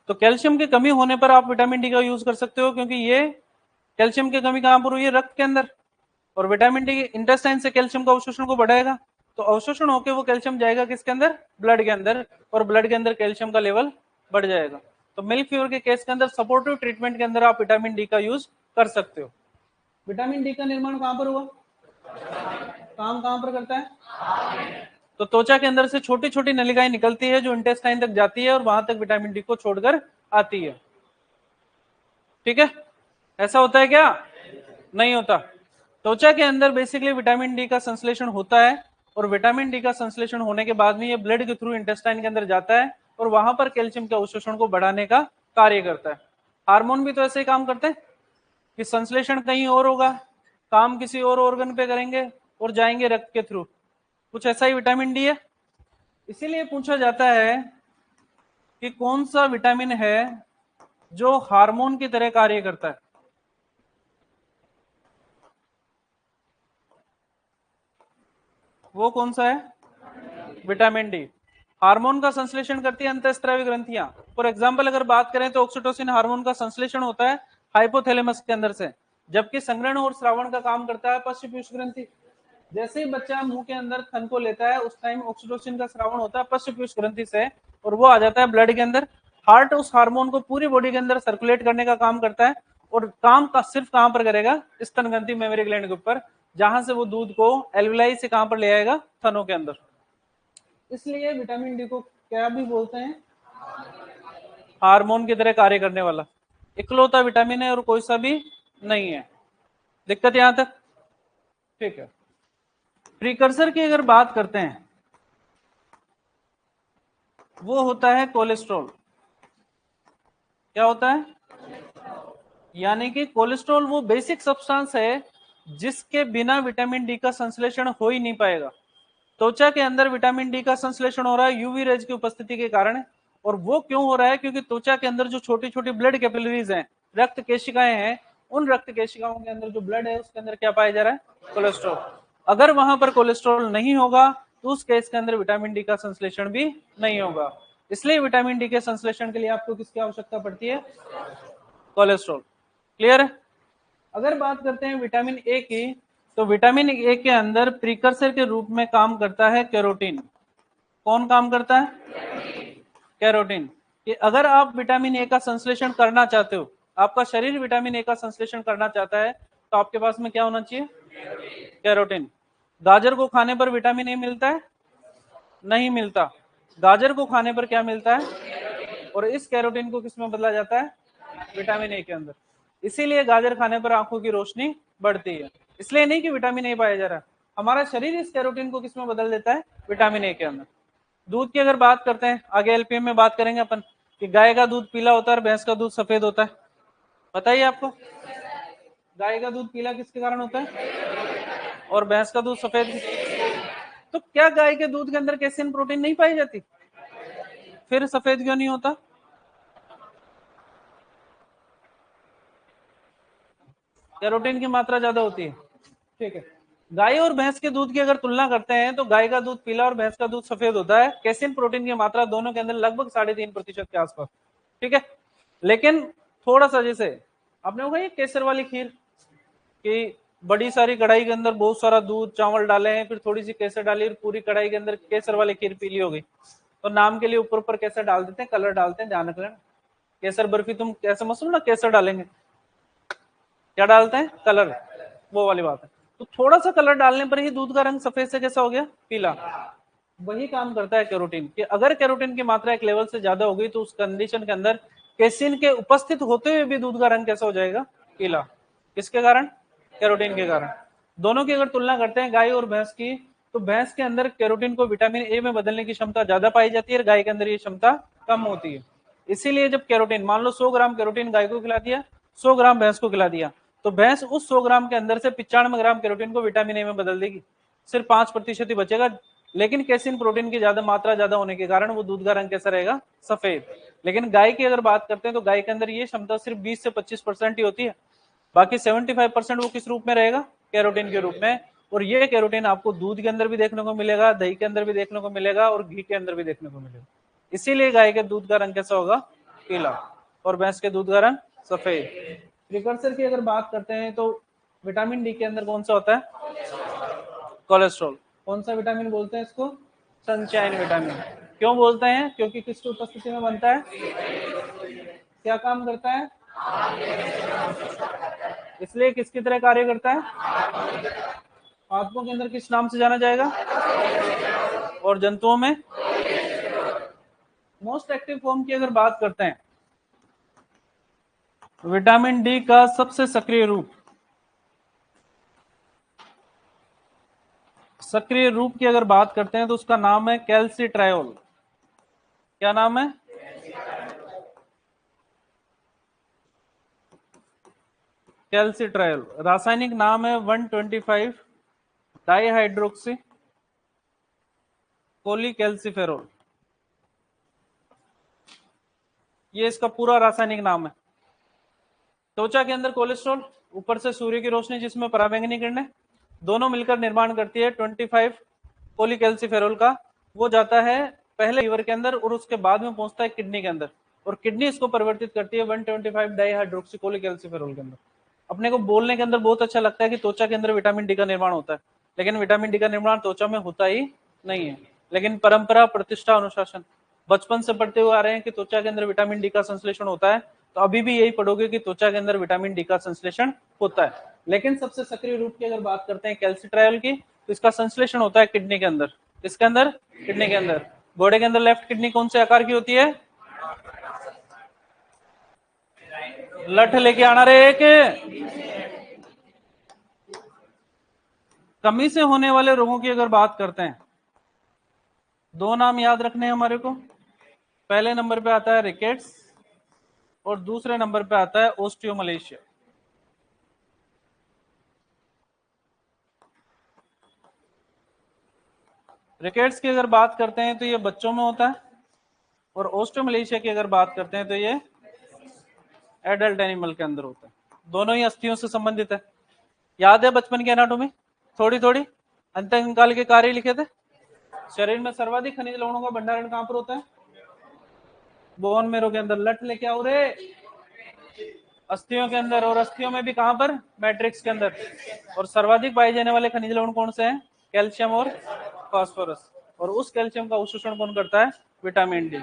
तो कैल्शियम की कमी होने पर आप विटामिन डी का यूज कर सकते हो, क्योंकि ये कैल्शियम की कमी कहां पर हुई है? रक्त के अंदर। और विटामिन डी इंटेस्टाइन से कैल्शियम का अवशोषण को बढ़ाएगा, तो अवशोषण होकर वो कैल्शियम जाएगा किसके अंदर? ब्लड के अंदर, और ब्लड के अंदर कैल्शियम का लेवल बढ़ जाएगा। तो मिल्क फीवर के केस के अंदर सपोर्टिव ट्रीटमेंट के अंदर आप विटामिन डी का यूज कर सकते हो। विटामिन डी का निर्माण कहां पर हुआ? काम कहां पर करता है? तो त्वचा के अंदर से छोटी छोटी नलिकाएं निकलती है जो इंटेस्टाइन तक जाती है और वहां तक विटामिन डी को छोड़कर आती है। ठीक है। ऐसा होता है क्या? नहीं होता। त्वचा के अंदर बेसिकली विटामिन डी का संश्लेषण होता है, और विटामिन डी का संश्लेषण होने के बाद में ये ब्लड के थ्रू इंटेस्टाइन के अंदर जाता है और वहां पर कैल्शियम के अवशोषण को बढ़ाने का कार्य करता है। हार्मोन भी तो ऐसे ही काम करते हैं कि संश्लेषण कहीं और होगा, काम किसी और ऑर्गन पे करेंगे और जाएंगे रक्त के थ्रू। कुछ ऐसा ही विटामिन डी है। इसीलिए पूछा जाता है कि कौन सा विटामिन है जो हार्मोन की तरह कार्य करता है। वो कौन सा है? Vitamin D. हार्मोन का संश्लेषण करती है अंतःस्रावी ग्रंथियां। फॉर एग्जांपल अगर बात करें तो ऑक्सीटोसिन हार्मोन का संश्लेषण होता है हाइपोथैलेमस के अंदर से, जबकि संग्रहण और श्रावण का काम करता है पश्चपीयूष ग्रंथि। जैसे ही बच्चा मुंह के अंदर थन को लेता है, उस टाइम ऑक्सीटोसिन का श्रावण होता है पश्चपीयूष ग्रंथि से, और वो आ जाता है ब्लड के अंदर। हार्ट उस हार्मोन को पूरी बॉडी के अंदर सर्कुलेट करने का काम करता है, और काम का सिर्फ कहां पर करेगा, स्तनग्रंथि मेमोरी ग्लैंड के ऊपर, जहां से वो दूध को एल्वुलाई से कहां पर ले आएगा, थनों के अंदर। इसलिए विटामिन डी को क्या भी बोलते हैं, हार्मोन की तरह कार्य करने वाला इकलौता विटामिन है, और कोई सा भी नहीं है। दिक्कत यहां तक? ठीक है। प्रीकर्सर की अगर बात करते हैं, वो होता है कोलेस्ट्रॉल। क्या होता है? यानी कि कोलेस्ट्रॉल वो बेसिक सब्सटेंस है जिसके बिना विटामिन डी का संश्लेषण हो ही नहीं पाएगा। त्वचा के अंदर विटामिन डी का संश्लेषण हो रहा है यूवी रेज की उपस्थिति के कारण। और वो क्यों हो रहा है? क्योंकि त्वचा के अंदर जो छोटी छोटी ब्लड कैपिलरीज हैं, रक्त केशिकाएं हैं, उन रक्त केशिकाओं के अंदर जो ब्लड है उसके अंदर क्या पाया जा रहा है? कोलेस्ट्रॉल। अगर वहां पर कोलेस्ट्रॉल नहीं होगा तो उस केस के अंदर विटामिन डी का संश्लेषण भी नहीं होगा। इसलिए विटामिन डी के संश्लेषण के लिए आपको किसकी आवश्यकता पड़ती है? कोलेस्ट्रॉल। क्लियर है? अगर बात करते हैं विटामिन ए की, तो विटामिन ए के अंदर प्रीकर्सर के रूप में काम करता है कैरोटीन। कौन काम करता है? कैरोटीन। कि अगर आप विटामिन ए का संश्लेषण करना चाहते हो, आपका शरीर विटामिन ए का संश्लेषण करना चाहता है, तो आपके पास में क्या होना चाहिए? कैरोटीन। गाजर को खाने पर विटामिन ए मिलता है? नहीं मिलता। गाजर को खाने पर क्या मिलता है? और इस कैरोटीन को किस में बदला जाता है? विटामिन ए के अंदर। इसीलिए गाजर खाने पर आंखों की रोशनी बढ़ती है। इसलिए नहीं कि विटामिन ए पाया जा रहा है, हमारा शरीर इस कैरोटीन को किस में बदल देता है? विटामिन ए के अंदर। दूध की अगर बात करते हैं, आगे एलपीएम में बात करेंगे अपन, कि गाय का दूध पीला होता है और भैंस का दूध सफेद होता है। बताइए आपको, गाय का दूध पीला किसके कारण होता है और भैंस का दूध सफेद? तो क्या गाय के दूध के अंदर कैसिन प्रोटीन नहीं पाई जाती? फिर सफेद क्यों नहीं होता? कैरोटीन की मात्रा ज्यादा होती है। ठीक है। गाय और भैंस के दूध की अगर तुलना करते हैं तो गाय का दूध पीला और भैंस का दूध सफेद होता है। कैसिन प्रोटीन की मात्रा दोनों के अंदर लगभग 3.5% के आसपास। ठीक है। लेकिन थोड़ा सा, जैसे आपने होगा ये केसर वाली खीर, कि बड़ी सारी कढ़ाई के अंदर बहुत सारा दूध चावल डाले हैं, फिर थोड़ी सी केसर डाली और पूरी कढ़ाई के अंदर केसर वाली खीर पीली हो गई। तो नाम के लिए ऊपर ऊपर केसर डाल देते हैं, कलर डालते हैं, ध्यान रखना। केसर बर्फी तुम कैसे मसलो ना, केसर डालेंगे, क्या डालते हैं? कलर। वो वाली बात है। तो थोड़ा सा कलर डालने पर ही दूध का रंग सफेद से कैसा हो गया? पीला। वही काम करता है कैरोटीन, कि अगर कैरोटीन की मात्रा एक लेवल से ज्यादा होगी तो उस कंडीशन के अंदर कैसिन के उपस्थित होते हुए भी दूध का रंग कैसा हो जाएगा? पीला। किसके कारण? कैरोटीन के कारण। दोनों की अगर तुलना करते हैं गाय और भैंस की, तो भैंस के अंदर कैरोटीन को विटामिन ए में बदलने की क्षमता ज्यादा पाई जाती है और गाय के अंदर ये क्षमता कम होती है। इसीलिए जब कैरोटीन, मान लो 100 ग्राम कैरोटीन गाय को खिला दिया, 100 ग्राम भैंस को खिला दिया, तो भैंस उस 100 ग्राम के अंदर से 95 ग्राम कैरोटीन को विटामिन ए में बदल देगी, सिर्फ 5% ही बचेगा। लेकिन कैसिन प्रोटीन की ज्यादा मात्रा ज्यादा होने के कारण वो दूध का रंग कैसा रहेगा? सफेद। लेकिन गाय की अगर बात करते हैं तो गाय के अंदर ये क्षमता सिर्फ 20 से 25% ही होती है, बाकी 75% वो किस रूप में रहेगा? कैरोटीन के रूप में। और ये कैरोटीन आपको दूध के अंदर भी देखने को मिलेगा, दही के अंदर भी देखने को मिलेगा और घी के अंदर भी देखने को मिलेगा। इसीलिए गाय के दूध का रंग कैसा होगा? पीला, और भैंस के दूध का रंग सफेद। प्रिकर्सर की अगर बात करते हैं तो विटामिन डी के अंदर कौन सा होता है? कोलेस्ट्रॉल। कौन सा विटामिन बोलते हैं इसको? Sunshine vitamin. क्यों बोलते हैं? क्योंकि किसकी उपस्थिति में बनता है? क्या काम करता है? इसलिए किसकी तरह कार्य करता है? आत्मों के अंदर किस नाम से जाना जाएगा? और जंतुओं में? मोस्ट एक्टिव फॉर्म की अगर बात करते हैं, विटामिन डी का सबसे सक्रिय रूप, सक्रिय रूप की अगर बात करते हैं तो उसका नाम है कैल्सिट्रायोल। क्या नाम है? कैल्सिट्रायोल। रासायनिक नाम है 125 डाइहाइड्रोक्सी कोलीकैल्सिफेरॉल। ये इसका पूरा रासायनिक नाम है। त्वचा के अंदर कोलेस्ट्रॉल, ऊपर से सूर्य की रोशनी जिसमें पराबैंगनी किरणें, दोनों मिलकर निर्माण करती है 25 कोलीकैल्सिफेरॉल का। वो जाता है पहले लीवर के अंदर और उसके बाद में पहुंचता है किडनी के अंदर, और किडनी इसको परिवर्तित करती है 125 डाइहाइड्रोक्सी कोलीकैल्सिफेरॉल के अंदर। अपने को बोलने के अंदर बहुत अच्छा लगता है कि त्वचा के अंदर विटामिन डी का निर्माण होता है, लेकिन विटामिन डी का निर्माण त्वचा में होता ही नहीं है। लेकिन परंपरा, प्रतिष्ठा, अनुशासन, बचपन से पढ़ते हुए आ रहे हैं कि त्वचा के अंदर विटामिन डी का संश्लेषण होता है, तो अभी भी यही पढ़ोगे कि त्वचा के अंदर विटामिन डी का संश्लेषण होता है। लेकिन सबसे सक्रिय रूप की अगर बात करते हैं कैल्सिट्रायोल की, तो इसका संश्लेषण होता है किडनी के अंदर। इसके अंदर, किडनी के अंदर। घोड़े के अंदर लेफ्ट किडनी कौन से आकार की होती है? लठ लेके आना रे एक। कमी से होने वाले रोगों की अगर बात करते हैं, दो नाम याद रखने हैं हमारे को। पहले नंबर पे आता है रिकेट्स और दूसरे नंबर पे आता है ओस्टियोमलेशिया। रिकेट्स की अगर बात करते हैं तो ये बच्चों में होता है, और ओस्टियोमलेशिया की अगर बात करते हैं तो ये एडल्ट एनिमल के अंदर होता है। दोनों ही अस्थियों से संबंधित है। याद है बचपन की एनाटॉमी थोड़ी थोड़ी? अंतःकाल के कार्य लिखे थे। शरीर में सर्वाधिक खनिज लवणों का भंडारण कहां पर होता है? बोन मेरो के अंदर। लट लेके आओ रे। अस्थियों के अंदर, और अस्थियों में भी कहां पर? मैट्रिक्स के अंदर। और सर्वाधिक पाए जाने वाले खनिज लवण कौन से हैं? कैल्शियम और फास्फोरस। और उस कैल्शियम का अवशोषण कौन करता है? Vitamin D.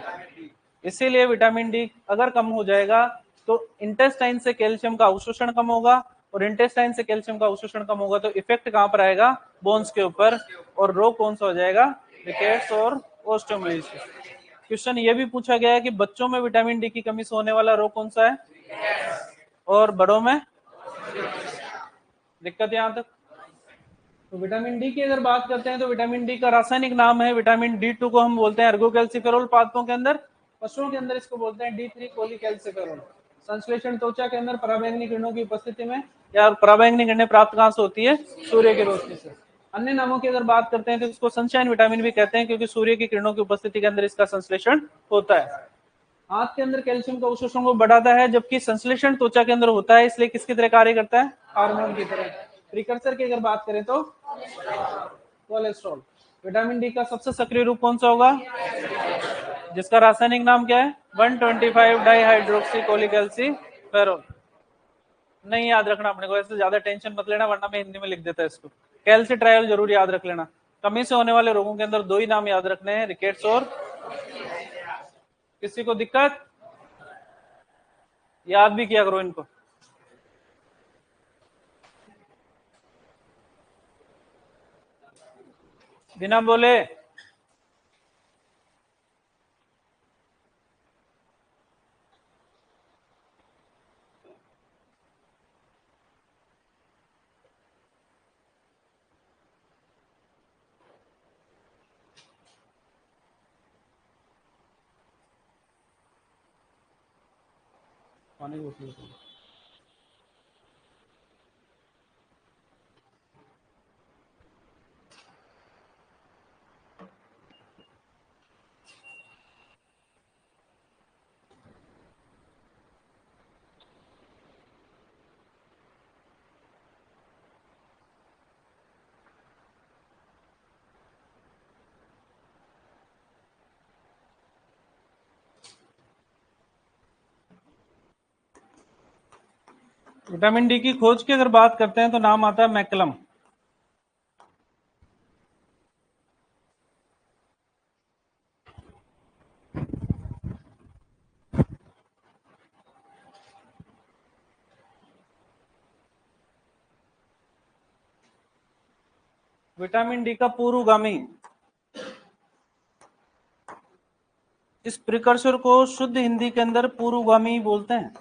इसीलिए विटामिन डी अगर कम हो जाएगा तो इंटेस्टाइन से कैल्शियम का अवशोषण कम होगा, और इंटेस्टाइन से कैल्शियम का अवशोषण कम होगा तो इफेक्ट कहां पर आएगा? बोन्स के ऊपर। और रोग कौन सा हो जाएगा? रिकेट्स और ओस्टियोमलेशिया। क्वेश्चन ये भी पूछा गया है कि बच्चों में विटामिन डी की कमी से होने वाला रोग कौन सा है, और बड़ों में? दिक्कत यहां तक। तो विटामिन डी की अगर बात करते हैं तो विटामिन डी का रासायनिक नाम है विटामिन डी टू, को हम बोलते हैं अर्गोकैल्सिफेरोल पादपों के अंदर। पशुओं के अंदर इसको बोलते हैं D3 कोलिकैल्सिफेरोल। संश्लेषण त्वचा के अंदर पराबैंगनी किरणों की उपस्थिति में, या पराबैंगनी किरणें प्राप्त कहां से होती है? सूर्य की रोशनी से। अन्य नामों की अगर बात करते हैं तो इसको सनशाइन विटामिन भी कहते हैं, क्योंकि सूर्य की किरणों की उपस्थिति के अंदर इसका संश्लेषण होता है। हाथ के अंदर कैल्शियम का अवशोषण को बढ़ाता है, जबकि संश्लेषण त्वचा के अंदर होता है, इसलिए किसकी तरह कार्य करता है? हार्मोन की तरह। प्रिकर्सर की अगर बात करें तो कोलेस्ट्रॉल। विटामिन डी का सबसे सक्रिय रूप कौन सा होगा, जिसका रासायनिक नाम क्या है? 125 डाइहाइड्रोक्सी कोलिकैल्सिफेरोल। नहीं याद रखना अपने को, ऐसे ज्यादा टेंशन मत लेना, वरना मैं हिंदी में लिख देता इसको। कैल्सिट्रायोल जरूर याद रख लेना। कमी से होने वाले रोगों के अंदर दो ही नाम याद रखने हैं, रिकेट्स और। किसी को दिक्कत? याद भी किया करो इनको। बिना बोले। पानी की बोतल। विटामिन डी की खोज की अगर बात करते हैं तो नाम आता है मैकलम। विटामिन डी का पूर्वगामी, इस प्रिकर्सर को शुद्ध हिंदी के अंदर पूर्वगामी बोलते हैं।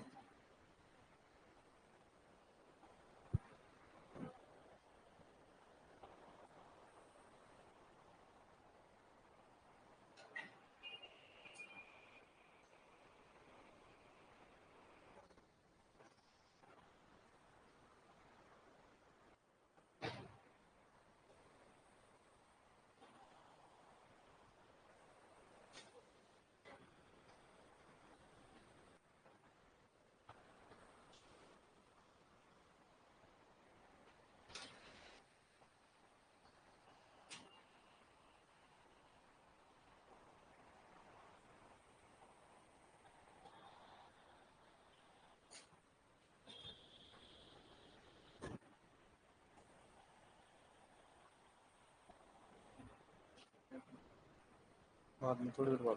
बाद में थोड़ी देर बाद।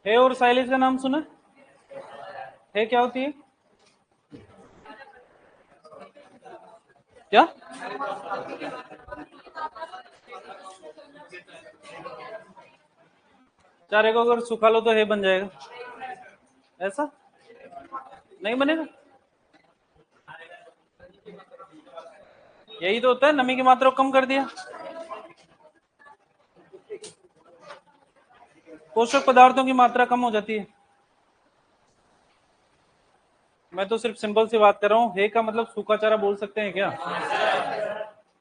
हे और साइलेज का नाम सुना? हे क्या होती है? क्या? चारे को अगर सुखा लो तो हे बन जाएगा, ऐसा नहीं बनेगा। यही तो होता है, नमी की मात्रा को कम कर दिया, पोषक पदार्थों की मात्रा कम हो जाती है। मैं तो सिर्फ सिंपल सी बात कर रहा हूँ, हे का मतलब सूखा चारा बोल सकते हैं क्या?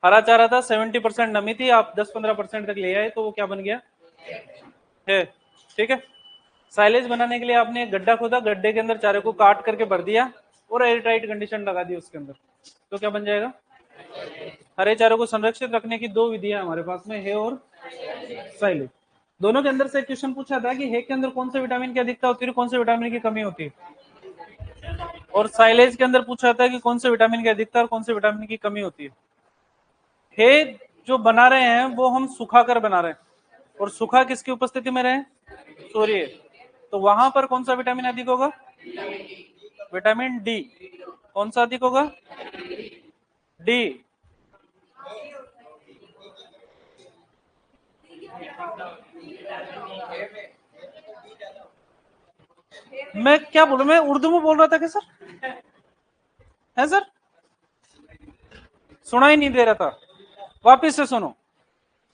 हरा चारा था, 70% नमी थी, आप 10-15% तक ले आए तो वो क्या बन गया? है। ठीक है। साइलेज बनाने के लिए आपने एक गड्ढा खोदा, गड्ढे के अंदर चारे को काट करके भर दिया और एयर टाइट कंडीशन लगा दी उसके अंदर, तो क्या बन जाएगा? हरे चारों को संरक्षित रखने की दो विधियां हमारे पास में, हे और साइलेज। दोनों के अंदर से क्वेश्चन पूछा था कि हे के अंदर कौन से विटामिन की अधिकता होती है, कौन से विटामिन की कमी होती है, और साइलेज के अंदर पूछा था कि कौन से विटामिन की अधिकता और कौन से विटामिन की कमी होती है। हे जो बना रहे हैं वो हम सुखा कर बना रहे हैं, और सुखा किसकी उपस्थिति में रहे? सूर्य। तो वहां पर कौन सा विटामिन अधिक होगा? Vitamin D. कौन सा अधिक होगा? डी। मैं क्या बोलूं, मैं उर्दू में बोल रहा था क्या सर? है सर? सुना ही नहीं दे रहा था, वापिस से सुनो।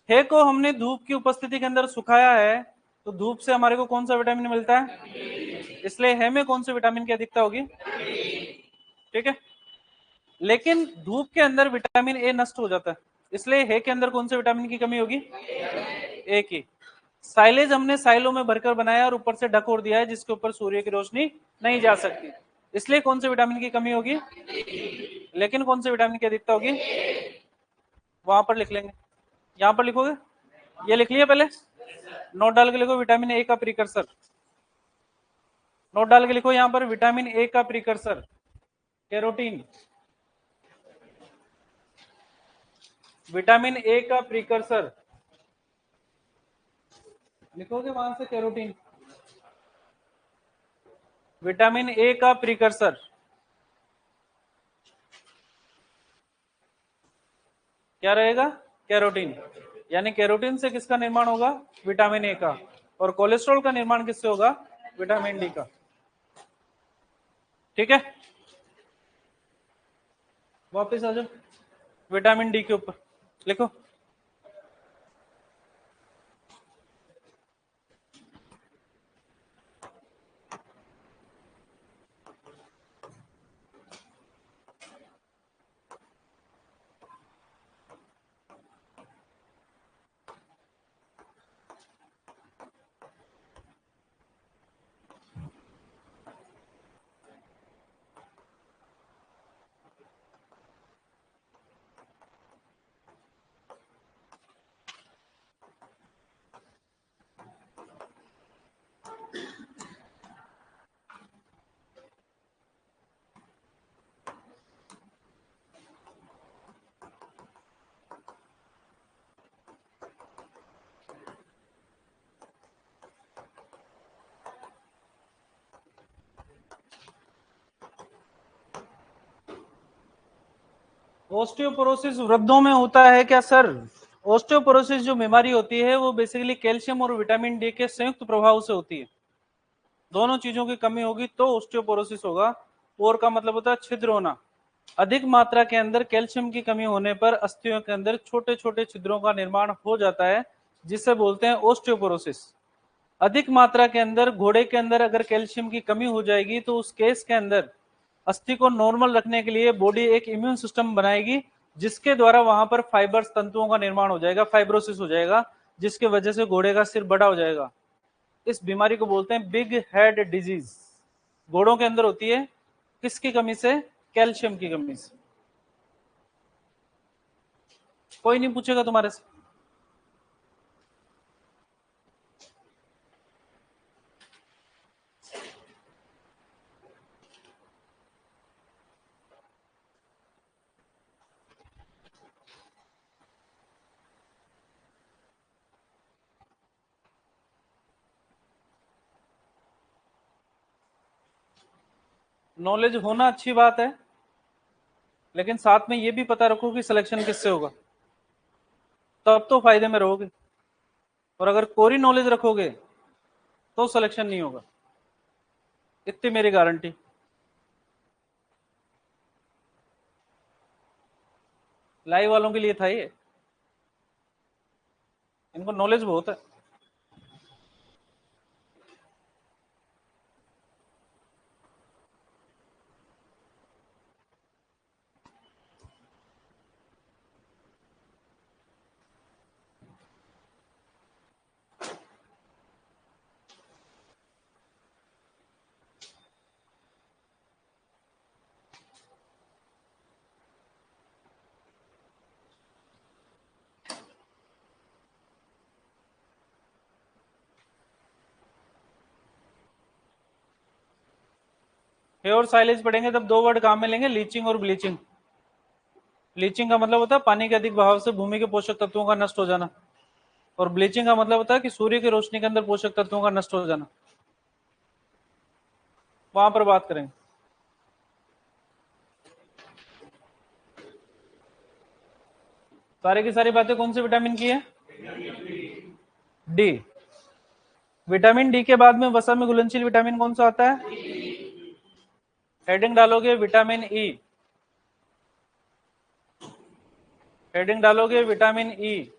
हे को हमने धूप की उपस्थिति के अंदर सुखाया है, तो धूप से हमारे को कौन सा विटामिन मिलता है? इसलिए हे में कौन से विटामिन की अधिकता होगी? ठीक है। लेकिन धूप के अंदर विटामिन ए नष्ट हो जाता है, इसलिए हे के अंदर कौन से विटामिन की कमी होगी? ए की। साइलेज हमने साइलो में भरकर बनाया और ऊपर से ढकोर दिया है, जिसके ऊपर सूर्य की रोशनी नहीं जा सकती, इसलिए कौन से विटामिन की कमी होगी? लेकिन कौन से विटामिन की अधिकता होगी? वहां पर लिख लेंगे, यहां पर लिखोगे, ये लिख लिया पहले, नोट डाल के लिखो विटामिन ए का प्रीकर्सर, नोट डाल के लिखो यहां पर विटामिन ए का प्रीकर्सर कैरोटीन, विटामिन ए का प्रीकर्सर लिखोगे वहां से कैरोटीन, विटामिन ए का प्रीकर्सर क्या रहेगा? कैरोटीन। यानी कैरोटीन से किसका निर्माण होगा? विटामिन ए का। और कोलेस्ट्रॉल का निर्माण किससे होगा? विटामिन डी का। ठीक है, वापस आ जाओ विटामिन डी के ऊपर लिखो। ओस्टियोपोरोसिस वृद्धों में होता है क्या सर? ओस्टियोपोरोसिस जो बीमारी होती है वो बेसिकली कैल्शियम और विटामिन डी के संयुक्त प्रभाव से होती है, दोनों चीजों की कमी होगी तो ओस्टियोपोरोसिस होगा। पोर का मतलब होता है छिद्र होना, अधिक मात्रा के अंदर कैल्शियम की कमी होने पर अस्थियों के अंदर छोटे छोटे छिद्रों का निर्माण हो जाता है, जिसे बोलते हैं ओस्टियोपोरोसिस। अधिक मात्रा के अंदर घोड़े के अंदर अगर कैल्शियम की कमी हो जाएगी तो उस केस के अंदर अस्थि को नॉर्मल रखने के लिए बॉडी एक इम्यून सिस्टम बनाएगी, जिसके द्वारा वहां पर फाइबर्स तंतुओं का निर्माण हो जाएगा, फाइब्रोसिस हो जाएगा, जिसकी वजह से घोड़े का सिर बड़ा हो जाएगा। इस बीमारी को बोलते हैं बिग हेड डिजीज। घोड़ों के अंदर होती है, किसकी कमी से? कैल्शियम की कमी से। कोई नहीं पूछेगा तुम्हारे से। नॉलेज होना अच्छी बात है, लेकिन साथ में ये भी पता रखो कि सिलेक्शन किससे होगा, तब तो फायदे में रहोगे। और अगर कोरी नॉलेज रखोगे तो सिलेक्शन नहीं होगा, इतनी मेरी गारंटी। लाइव वालों के लिए था ये, इनको नॉलेज बहुत है। हेयर साइलेज पढ़ेंगे तब दो वर्ड काम में लेंगे, लीचिंग और ब्लीचिंग। लीचिंग का मतलब होता है पानी के अधिक बहाव से भूमि के पोषक तत्वों का नष्ट हो जाना, और ब्लीचिंग का मतलब होता है कि सूर्य की रोशनी के अंदर पोषक तत्वों का नष्ट हो जाना। वहां पर बात करेंगे। सारी की सारी बातें कौन से विटामिन की है? डी। विटामिन डी के बाद में वसा में घुलनशील विटामिन कौन सा आता है? हेडिंग डालोगे विटामिन ई, हेडिंग डालोगे विटामिन ई।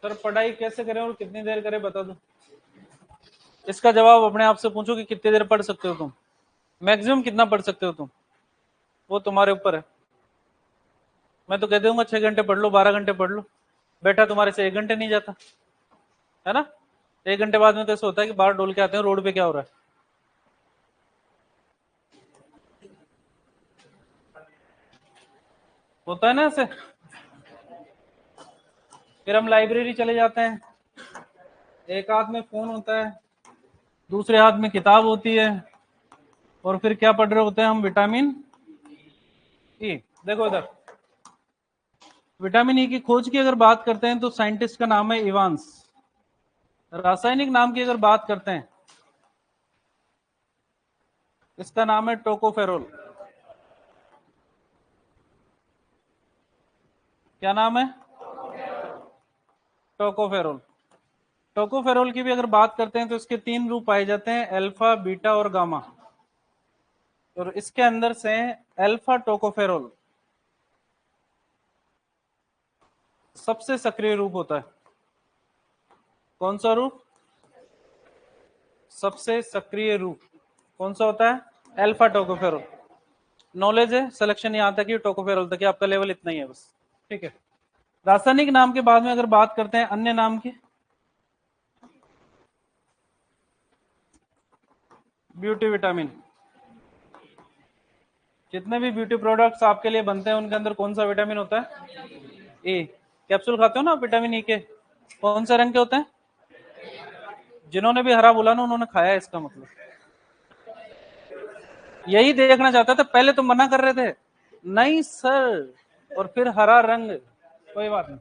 सर पढ़ाई कैसे करें और कितनी देर करें बता दो। इसका जवाब अपने आप से पूछो कि कितनी देर पढ़ सकते हो तुम, मैक्सिमम कितना पढ़ सकते हो तुम, वो तुम्हारे ऊपर है। मैं तो कह दूंगा 6 घंटे पढ़ लो, 12 घंटे पढ़ लो, बेटा तुम्हारे से 1 घंटे नहीं जाता है ना। 1 घंटे बाद में तो ऐसा होता है कि बाहर डोल के आते हैं रोड पे क्या हो रहा है। होता है ना ऐसे। फिर हम लाइब्रेरी चले जाते हैं, एक हाथ में फोन होता है, दूसरे हाथ में किताब होती है, और फिर क्या पढ़ रहे होते हैं हम? Vitamin E. देखो इधर, विटामिन ई की खोज की अगर बात करते हैं तो साइंटिस्ट का नाम है इवांस। रासायनिक नाम की अगर बात करते हैं, इसका नाम है टोकोफेरोल। क्या नाम है? टोकोफेरोल। टोकोफेरोल की भी अगर बात करते हैं तो इसके 3 रूप पाए जाते हैं, अल्फा, बीटा और गामा। और इसके अंदर से अल्फा टोकोफेरोल सबसे सक्रिय रूप होता है। कौन सा रूप? सबसे सक्रिय रूप कौन सा होता है? Alpha tocopherol. नॉलेज है, सिलेक्शन यहाँ तक ही, टोकोफेरोल तक ही, आपका लेवल इतना ही है बस। ठीक है। रासायनिक नाम के बाद में अगर बात करते हैं अन्य नाम की, ब्यूटी विटामिन। जितने भी ब्यूटी प्रोडक्ट्स आपके लिए बनते हैं उनके अंदर कौन सा विटामिन होता है? ए। कैप्सूल खाते हो ना विटामिन ई के, कौन से रंग के होते हैं? जिन्होंने भी हरा बोला ना उन्होंने खाया है, इसका मतलब। यही देखना चाहता था, पहले तो मना कर रहे थे नहीं सर, और फिर हरा रंग। कोई बात नहीं।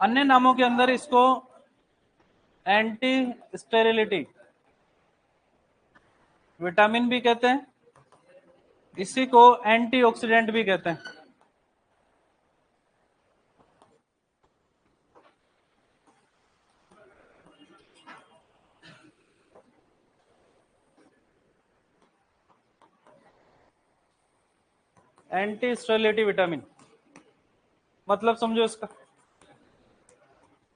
अन्य नामों के अंदर इसको एंटी स्टेरिलिटी विटामिन भी कहते हैं, इसी को एंटीऑक्सीडेंट भी कहते हैं। एंटी स्टेरिलिटी विटामिन मतलब समझो इसका।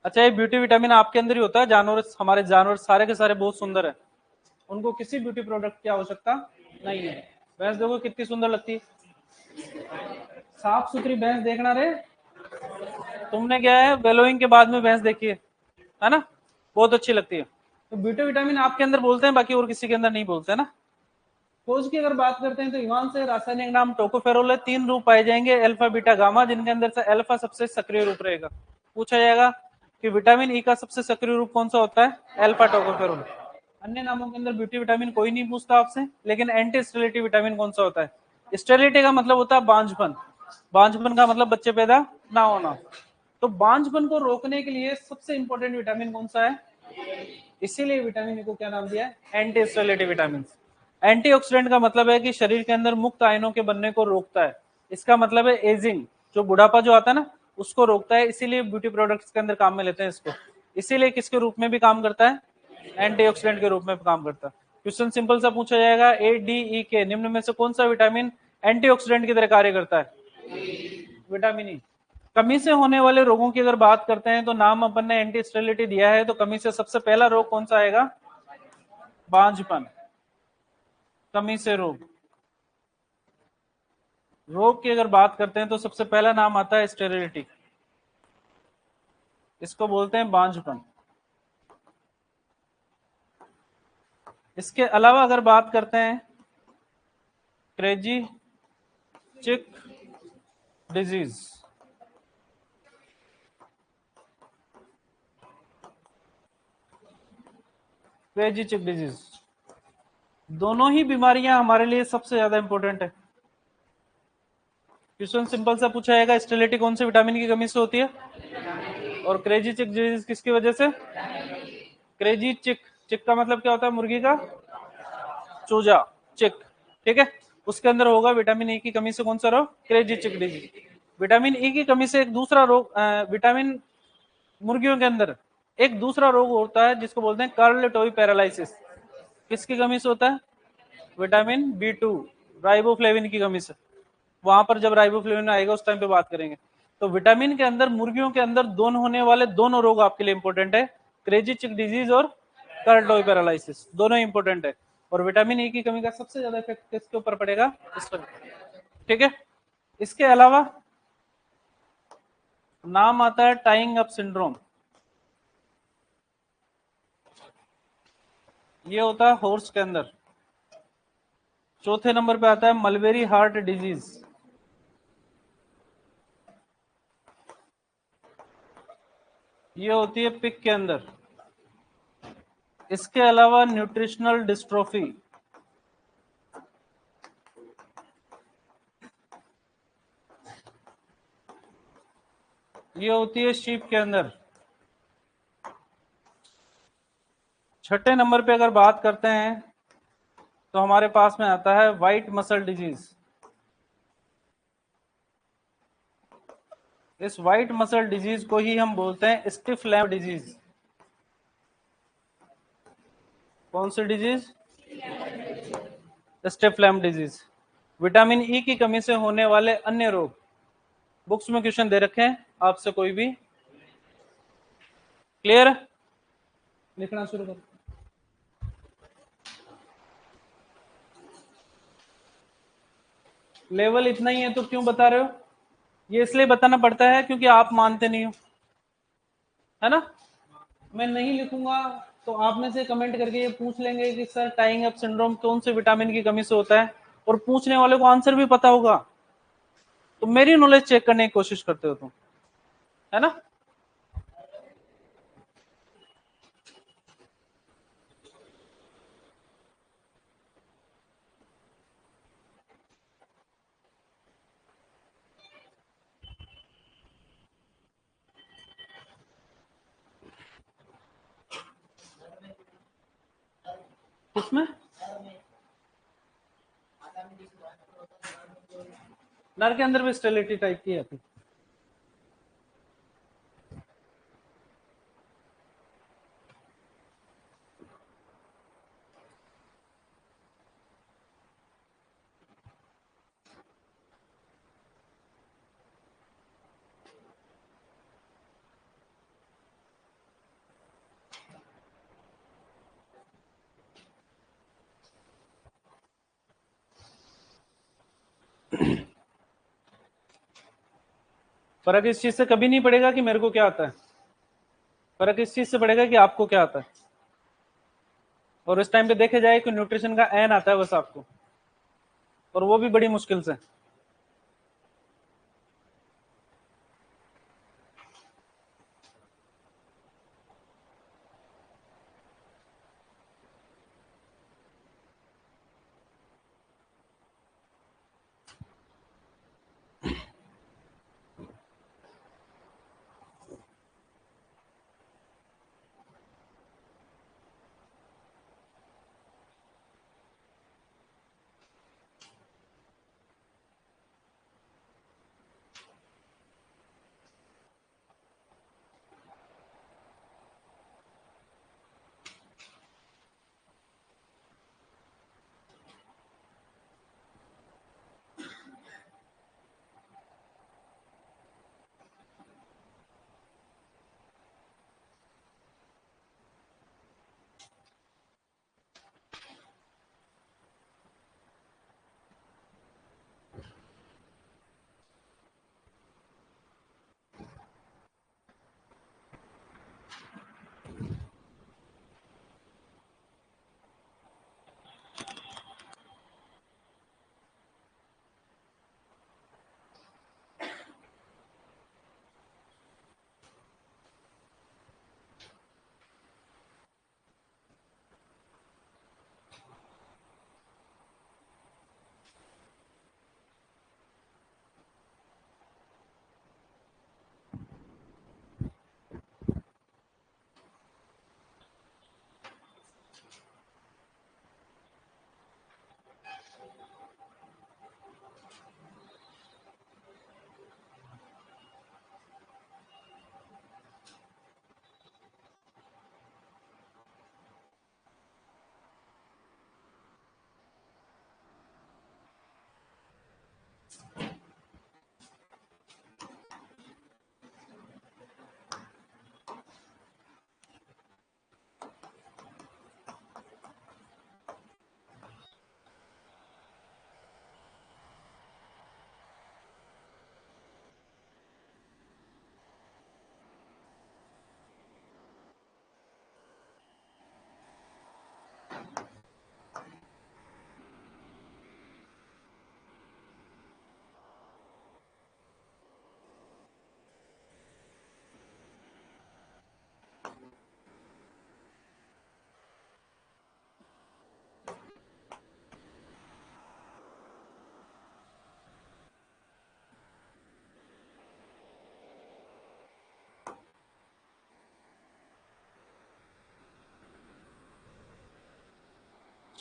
अच्छा, ये ब्यूटी विटामिन आपके अंदर ही होता है। जानवर, हमारे जानवर सारे के सारे बहुत सुंदर है, उनको किसी ब्यूटी प्रोडक्ट की आवश्यकता नहीं है। भैंस देखो कितनी सुंदर लगती है, साफ सुथरी भैंस देखना रे। तुमने क्या है बेलोइंग के बाद में भैंस देखी है ना, बहुत अच्छी लगती है। तो ब्यूटी विटामिन आपके अंदर बोलते हैं, बाकी और किसी के अंदर नहीं बोलते है ना। खोज की अगर बात करते हैं तो इवान से रासायनिक नाम टोकोफेरोल है। 3 रूप पाए जाएंगे, अल्फा, बीटा, गामा, जिनके अंदर से अल्फा सबसे सक्रिय रूप रहेगा। पूछा जाएगा कि विटामिन ई का सबसे सक्रिय रूप कौन सा होता है? Alpha tocopherol. अन्य नामों के अंदर ब्यूटी विटामिन कोई नहीं पूछता आपसे, लेकिन एंटी स्टेरिलिटी विटामिन कौन सा होता है? स्टेरिलिटी का मतलब होता है बांझपन, बांझपन का मतलब बच्चे पैदा ना होना। तो बांझपन को रोकने के लिए सबसे इंपॉर्टेंट विटामिन कौन सा है? इसीलिए विटामिन ई को क्या नाम दिया है? Anti sterility vitamin. एंटीऑक्सीडेंट का मतलब है कि शरीर के अंदर मुक्त आयनों के बनने को रोकता है। इसका मतलब है एजिंग, जो बुढ़ापा जो आता है ना, उसको रोकता है। इसीलिए ब्यूटी प्रोडक्ट्स के अंदर काम में लेते हैं इसको। इसीलिए किसके रूप में भी काम करता है? एंटीऑक्सीडेंट के रूप में काम करता है। क्वेश्चन सिंपल सा पूछा जाएगा, ए डी ई के निम्न में से कौन सा विटामिन एंटीऑक्सीडेंट की तरह कार्य करता है? Vitamin E. कमी से होने वाले रोगों की अगर बात करते हैं तो नाम अपन ने एंटी स्टेरिलिटी दिया है, तो कमी से सबसे पहला रोग कौन सा आएगा? बांझपन। कमी से रोग, रोग की अगर बात करते हैं तो सबसे पहला नाम आता है स्टेरिलिटी। इसको बोलते हैं बांझपन। इसके अलावा अगर बात करते हैं क्रेजी चिक डिजीज, क्रेजी चिक डिजीज, दोनों ही बीमारियां हमारे लिए सबसे ज्यादा इंपॉर्टेंट है। क्वेश्चन सिंपल सा पूछा जाएगा, स्टेरिलिटी कौन से विटामिन की कमी से होती है? और क्रेजी चिक डिजीज किसकी वजह से? क्रेजी चिक, चिक का मतलब क्या होता है? मुर्गी का चूजा, चिक। ठीक है, उसके अंदर होगा विटामिन ई की कमी से कौन सा रोग? क्रेजी चिक डिजीज। विटामिन ई की कमी से एक दूसरा रोग, विटामिन मुर्गियों के अंदर एक दूसरा रोग होता है जिसको बोलते हैं कर्ल टोई पैरालिसिस। किसकी कमी से होता है? विटामिन बी2, राइबोफ्लेविन की कमी से। वहां पर जब राइबोफ्लेविन आएगा उस टाइम पे बात करेंगे। तो विटामिन के अंदर मुर्गियों के अंदर दोनों होने वाले दोनों रोग आपके लिए इंपॉर्टेंट है, क्रेजी चिक डिजीज और कर्ल टोई पैरालिसिस, दोनों इंपॉर्टेंट है। और विटामिन ई की कमी का सबसे ज्यादा इफेक्ट किसके ऊपर पड़ेगा? इस पर। ठीक है, इसके अलावा नाम आता है टाइंग अप सिंड्रोम। ये होता है हॉर्स के अंदर। चौथे नंबर पे आता है मलबेरी हार्ट डिजीज। ये होती है पिग के अंदर। इसके अलावा न्यूट्रिशनल डिस्ट्रोफी, ये होती है शीप के अंदर। छठे नंबर पे अगर बात करते हैं तो हमारे पास में आता है व्हाइट मसल डिजीज। इस व्हाइट मसल डिजीज को ही हम बोलते हैं स्टिफ लैम्प डिजीज। कौन सी disease? Stiff lamb disease. Vitamin E की कमी से होने वाले अन्य रोग, बुक्स में क्वेश्चन दे रखे हैं आपसे, कोई भी क्लियर? लिखना शुरू करो। लेवल इतना ही है तो क्यों बता रहे हो? ये इसलिए बताना पड़ता है क्योंकि आप मानते नहीं हो, है ना। मैं नहीं लिखूंगा तो आप में से कमेंट करके ये पूछ लेंगे कि सर टाइंग अप सिंड्रोम कौन से विटामिन की कमी से होता है, और पूछने वाले को आंसर भी पता होगा, तो मेरी नॉलेज चेक करने की कोशिश करते हो तुम, है ना। किसमें? नर के अंदर भी स्टेरिलिटी टाइप की आती। फर्क इस चीज से कभी नहीं पड़ेगा कि मेरे को क्या आता है, फर्क इस चीज से पड़ेगा कि आपको क्या आता है। और इस टाइम पे देखे जाए कि न्यूट्रिशन का एन आता है बस आपको, और वो भी बड़ी मुश्किल से।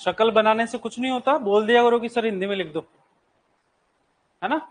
शक्ल बनाने से कुछ नहीं होता, बोल दिया करो कि सर हिंदी में लिख दो, है ना।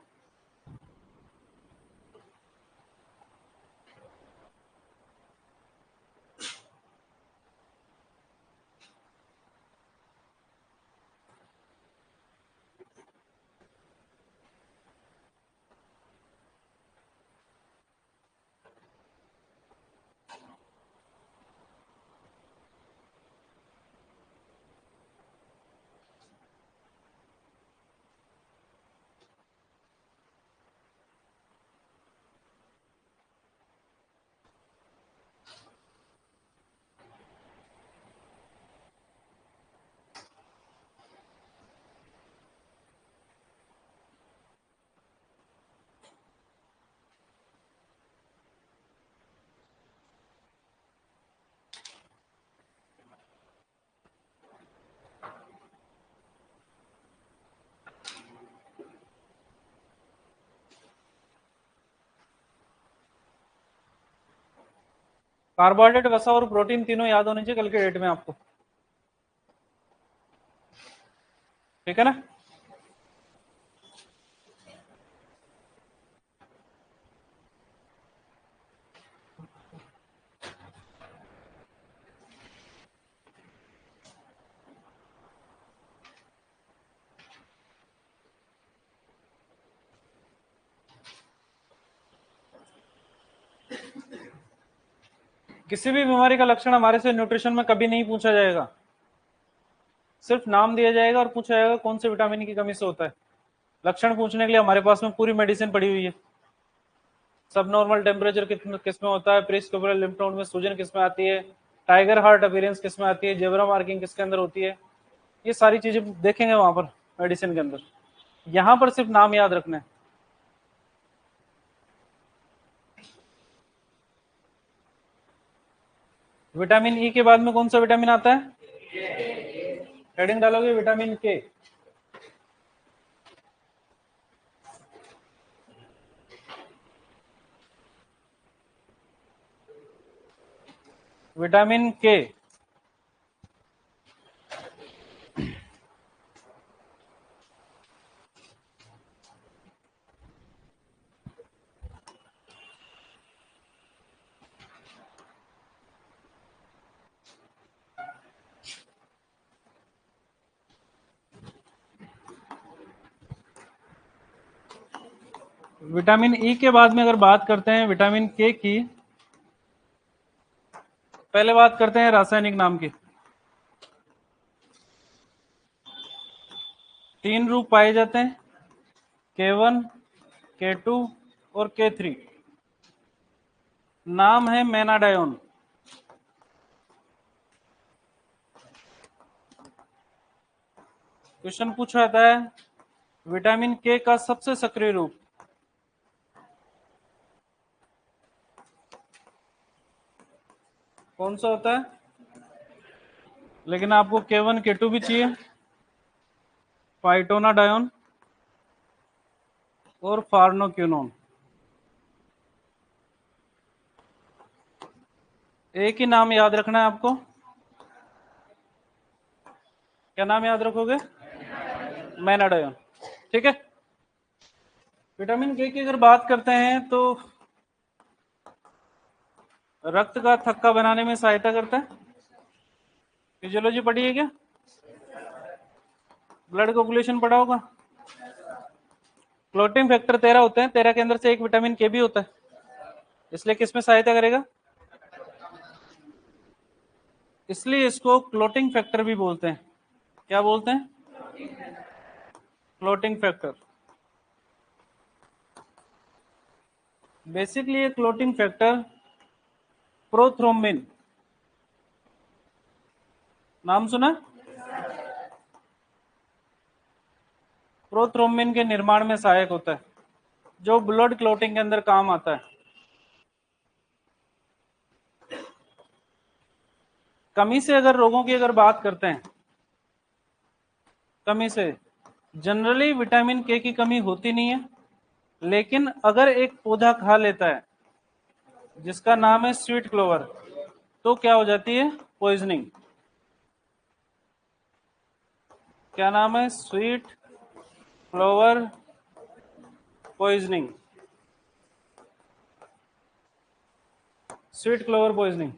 कार्बोहाइड्रेट, वसा और प्रोटीन तीनों याद होने चाहिए कल के डेट में आपको, ठीक है ना। किसी भी बीमारी का लक्षण हमारे से न्यूट्रिशन में कभी नहीं पूछा जाएगा, सिर्फ नाम दिया जाएगा और पूछा जाएगा कौन से विटामिन की कमी से होता है। लक्षण पूछने के लिए हमारे पास में पूरी मेडिसिन पड़ी हुई है। सब नॉर्मल टेम्परेचर किस में होता है, प्रीस्कोपुलर लिम्फ नोड में सूजन किस में आती है, टाइगर हार्ट अपीयरेंस किस में आती है, जेब्रा मार्किंग किसके अंदर होती है, ये सारी चीजें देखेंगे वहां पर मेडिसिन के अंदर। यहां पर सिर्फ नाम याद रखना है। विटामिन ई के बाद में कौन सा विटामिन आता है, हेडिंग डालोगे विटामिन के। विटामिन के विटामिन ई के बाद में अगर बात करते हैं विटामिन के की, पहले बात करते हैं रासायनिक नाम की। तीन रूप पाए जाते हैं, K1, K2 और K3। नाम है मेनाडायोन। क्वेश्चन पूछा जाता है विटामिन के का सबसे सक्रिय रूप, कौन सा होता है। लेकिन आपको K1 K2 भी चाहिए, फाइटोनाडायोन और फार्नोक्विनोन। एक ही नाम याद रखना है आपको, क्या नाम याद रखोगे, मेनाडायोन, ठीक है। विटामिन के की अगर बात करते हैं तो रक्त का थक्का बनाने में सहायता करता है। फिजियोलॉजी पढ़ी है क्या, ब्लड कोगुलेशन पढ़ा होगा। क्लोटिंग फैक्टर 13 होते हैं, 13 के अंदर से एक विटामिन के भी होता है, इसलिए किसमें सहायता करेगा, इसलिए इसको क्लोटिंग फैक्टर भी बोलते हैं। क्या बोलते हैं, क्लोटिंग फैक्टर। बेसिकली ये क्लोटिंग फैक्टर प्रोथ्रोम्बिन, नाम सुना, प्रोथ्रोम्बिन के निर्माण में सहायक होता है, जो ब्लड क्लोटिंग के अंदर काम आता है। कमी से अगर रोगों की अगर बात करते हैं, कमी से जनरली विटामिन के की कमी होती नहीं है, लेकिन अगर एक पौधा खा लेता है जिसका नाम है स्वीट क्लोवर, तो क्या हो जाती है, पॉइजनिंग। क्या नाम है? Sweet clover poisoning. Sweet clover poisoning.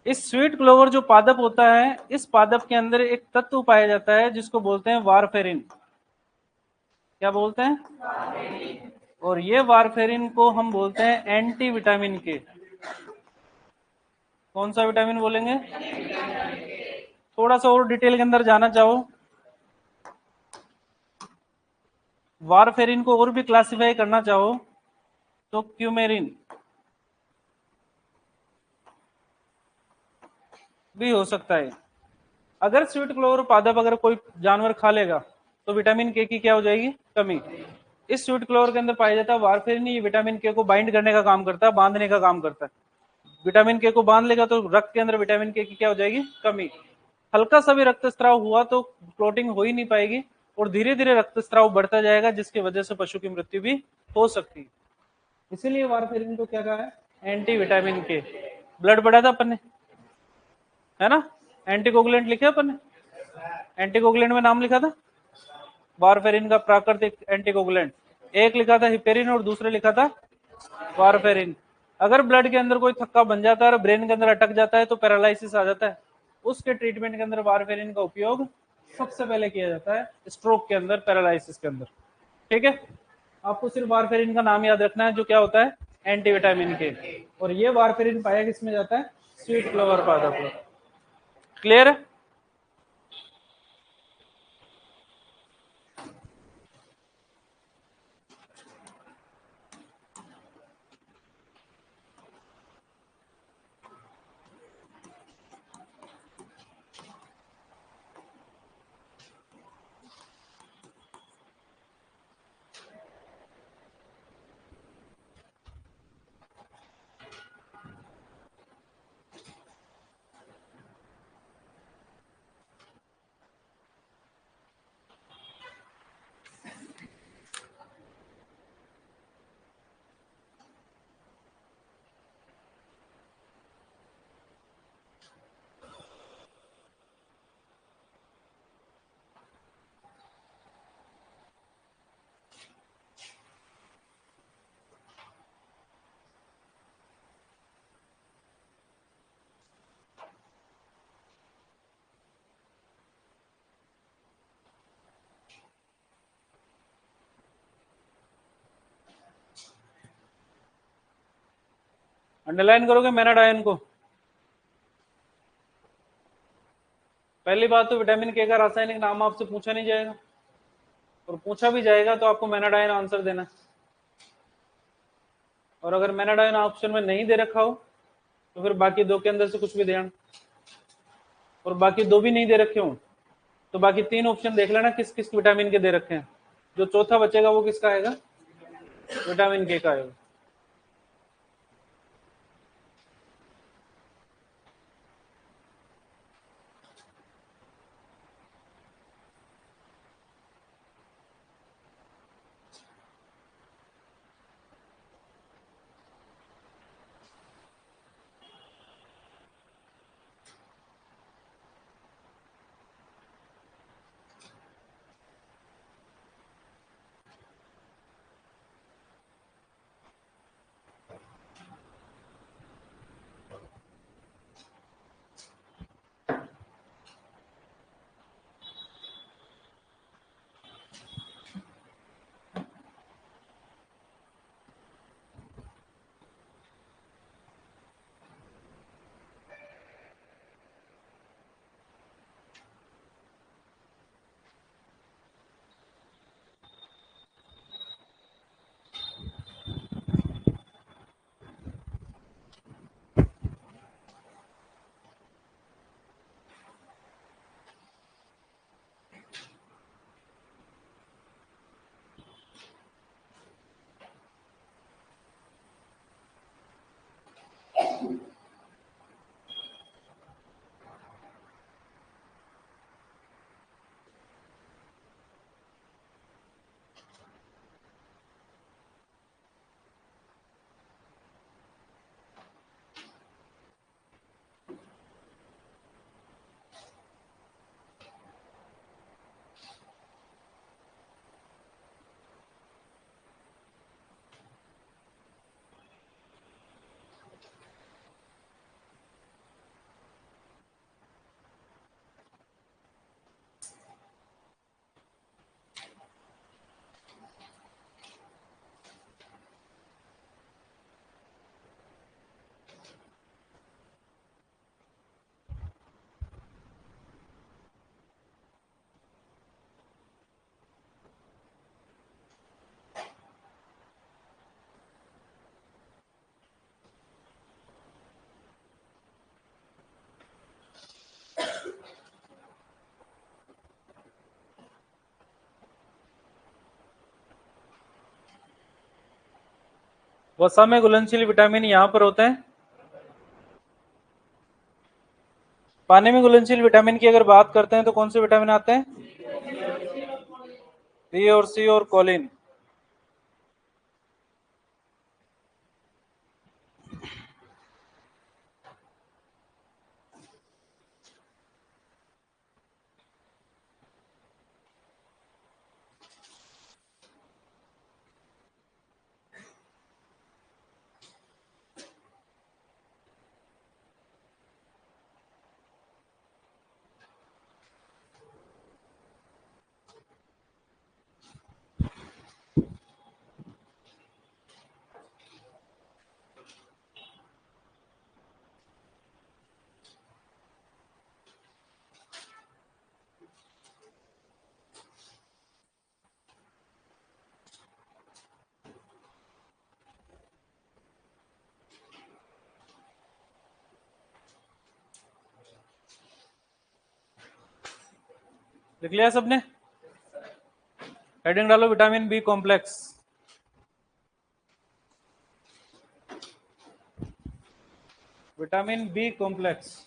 इस स्वीट क्लोवर जो पादप होता है, इस पादप के अंदर एक तत्व पाया जाता है जिसको बोलते हैं वारफेरिन। क्या बोलते हैं? और ये वारफेरिन को हम बोलते हैं एंटी विटामिन के। कौन सा विटामिन बोलेंगे? थोड़ा सा और डिटेल के अंदर जाना चाहो, वारफेरिन को और भी क्लासिफाई करना चाहो तो क्यूमेरिन भी हो सकता है। अगर स्वीट क्लोवर पादप अगर कोई जानवर खा लेगा तो विटामिन के की क्या हो जाएगी? कमी। इस स्वीट क्लोवर के अंदर पाया जाता है वारफेरिन। ये विटामिन के को बाइंड करने का काम करता है, बांधने का काम करता है। विटामिन के को बांध लेगा तो रक्त के अंदर विटामिन के की क्या हो जाएगी? कमी। हल्का सा भी रक्तस्राव हुआ तो क्लोटिंग हो ही नहीं पाएगी और धीरे धीरे रक्तस्राव बढ़ता जाएगा, जिसकी वजह से पशु की मृत्यु भी हो सकती है। इसीलिए वारफेरिन को क्या कहा है? एंटी विटामिन के। ब्लड बढ़ा था अपन ने, है ना? एंटीकोगुलेंट लिखे अपन ने। एंटीकोगुलेंट में नाम लिखा था वारफेरिन का, प्राकृतिक एंटीकोगुलेंट। एक लिखा था हिपेरिन और दूसरे लिखा था वारफेरिन। अगर ब्लड के अंदर कोई थक्का बन जाता है और ब्रेन के अंदर अटक जाता है तो पैरालिसिस आ जाता है, उसके ट्रीटमेंट के अंदर वारफेरिन का उपयोग सबसे पहले किया जाता है, स्ट्रोक के अंदर, पैरालिसिस के अंदर। ठीक है, आपको सिर्फ वारफेरिन का नाम याद रखना है, जो क्या होता है? एंटीविटामिन के। और ये वारफेरिन पाया किसमें जाता है? स्वीट क्लोवर पादप में। क्लियर है? अंडरलाइन करोगे मेनाडायन को। पहली बात तो विटामिन के का रासायनिक नाम आपसे पूछा नहीं जाएगा, और पूछा भी जाएगा तो आपको मेनाडायन आंसर देना है। और अगर मेनाडायन ऑप्शन में नहीं दे रखा हो तो फिर बाकी दो के अंदर से कुछ भी देना, और बाकी दो भी नहीं दे रखे हो तो बाकी तीन ऑप्शन देख लेना किस किस विटामिन के दे रखे हैं। जो चौथा बचेगा वो किसका आएगा? विटामिन के का आएगा। वसा में घुलनशील विटामिन यहाँ पर होते हैं। पानी में घुलनशील विटामिन की अगर बात करते हैं तो कौन से विटामिन आते हैं? बी और सी और कोलिन। लिख लिया सबने? हेडिंग डालो vitamin B complex. Vitamin B complex.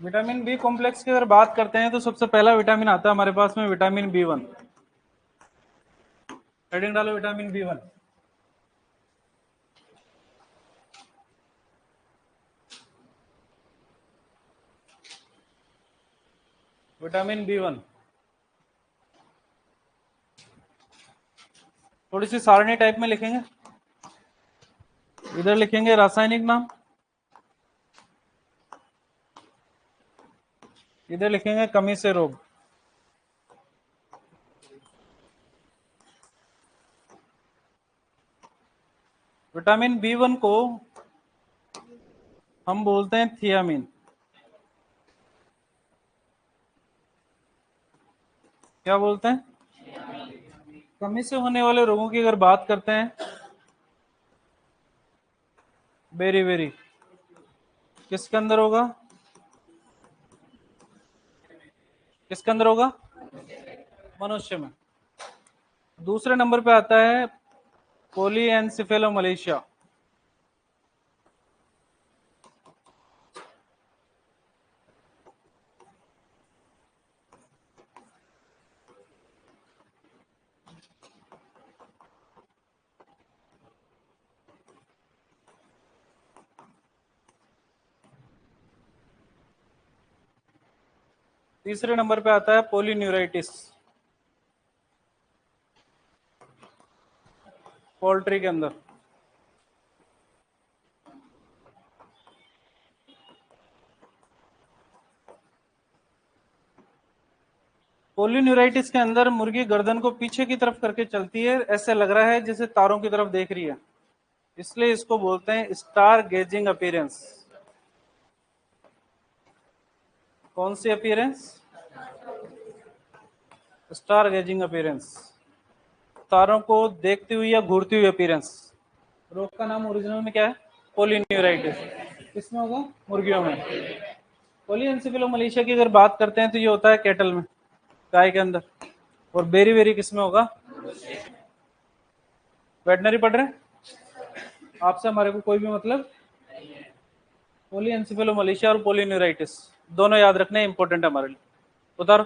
Vitamin B complex की अगर बात करते हैं तो सबसे पहला विटामिन आता है हमारे पास में विटामिन बी वन। हेडिंग डालो vitamin B one. Vitamin B one थोड़ी सी सारणी टाइप में लिखेंगे। इधर लिखेंगे रासायनिक नाम, इधर लिखेंगे कमी से रोग। विटामिन बी वन को हम बोलते हैं थियामिन। क्या बोलते हैं? कमी से होने वाले रोगों की अगर बात करते हैं, बेरी बेरी किसके अंदर होगा? किसके अंदर होगा? मनुष्य में। दूसरे नंबर पे आता है पोलीएनसिफेलोमलेशिया। तीसरे नंबर पे आता है पोलीन्यूराइटिस, पोल्ट्री के अंदर। पोलीन्यूराइटिस के अंदर मुर्गी गर्दन को पीछे की तरफ करके चलती है, ऐसे लग रहा है जैसे तारों की तरफ देख रही है, इसलिए इसको बोलते हैं स्टार गेजिंग अपीयरेंस। कौन सी अपीयरेंस? स्टार गेजिंग अपीयरेंस, तारों को देखती हुई या घूरती हुई अपीयरेंस। रोग का नाम ओरिजिनल में क्या है? पोलीन्यूराइटिस। किसमें होगा? मुर्गियों में। पोलीएनसिफेलोमलेशिया की अगर बात करते हैं तो ये होता है कैटल में, गाय के अंदर। और बेरी बेरी किसमें होगा? वेटनरी पढ़ रहे हैं? आपसे हमारे को कोई भी मतलब? पोलीएनसिफेलोमलेशिया और पोलीन्यूराइटिस दोनों याद रखने इंपॉर्टेंट है हमारे लिए। उतारो।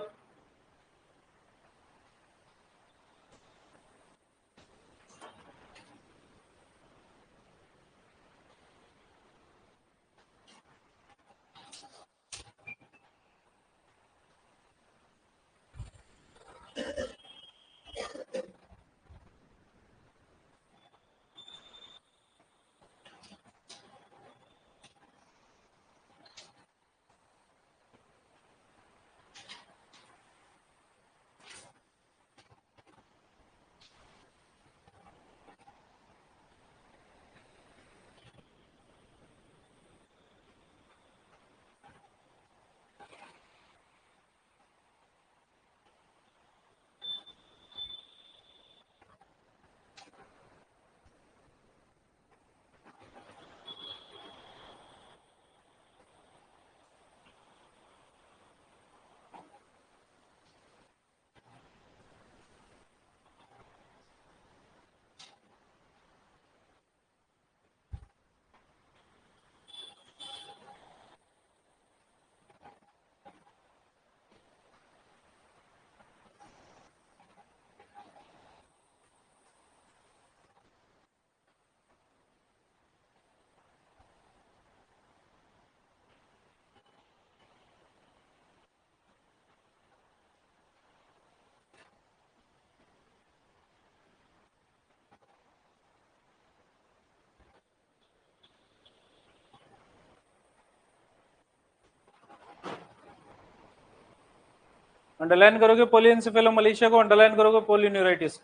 अंडरलाइन करोगे पॉलीएन्सेफेलोमलेशिया को, अंडरलाइन करोगे पॉलीन्यूराइटिस।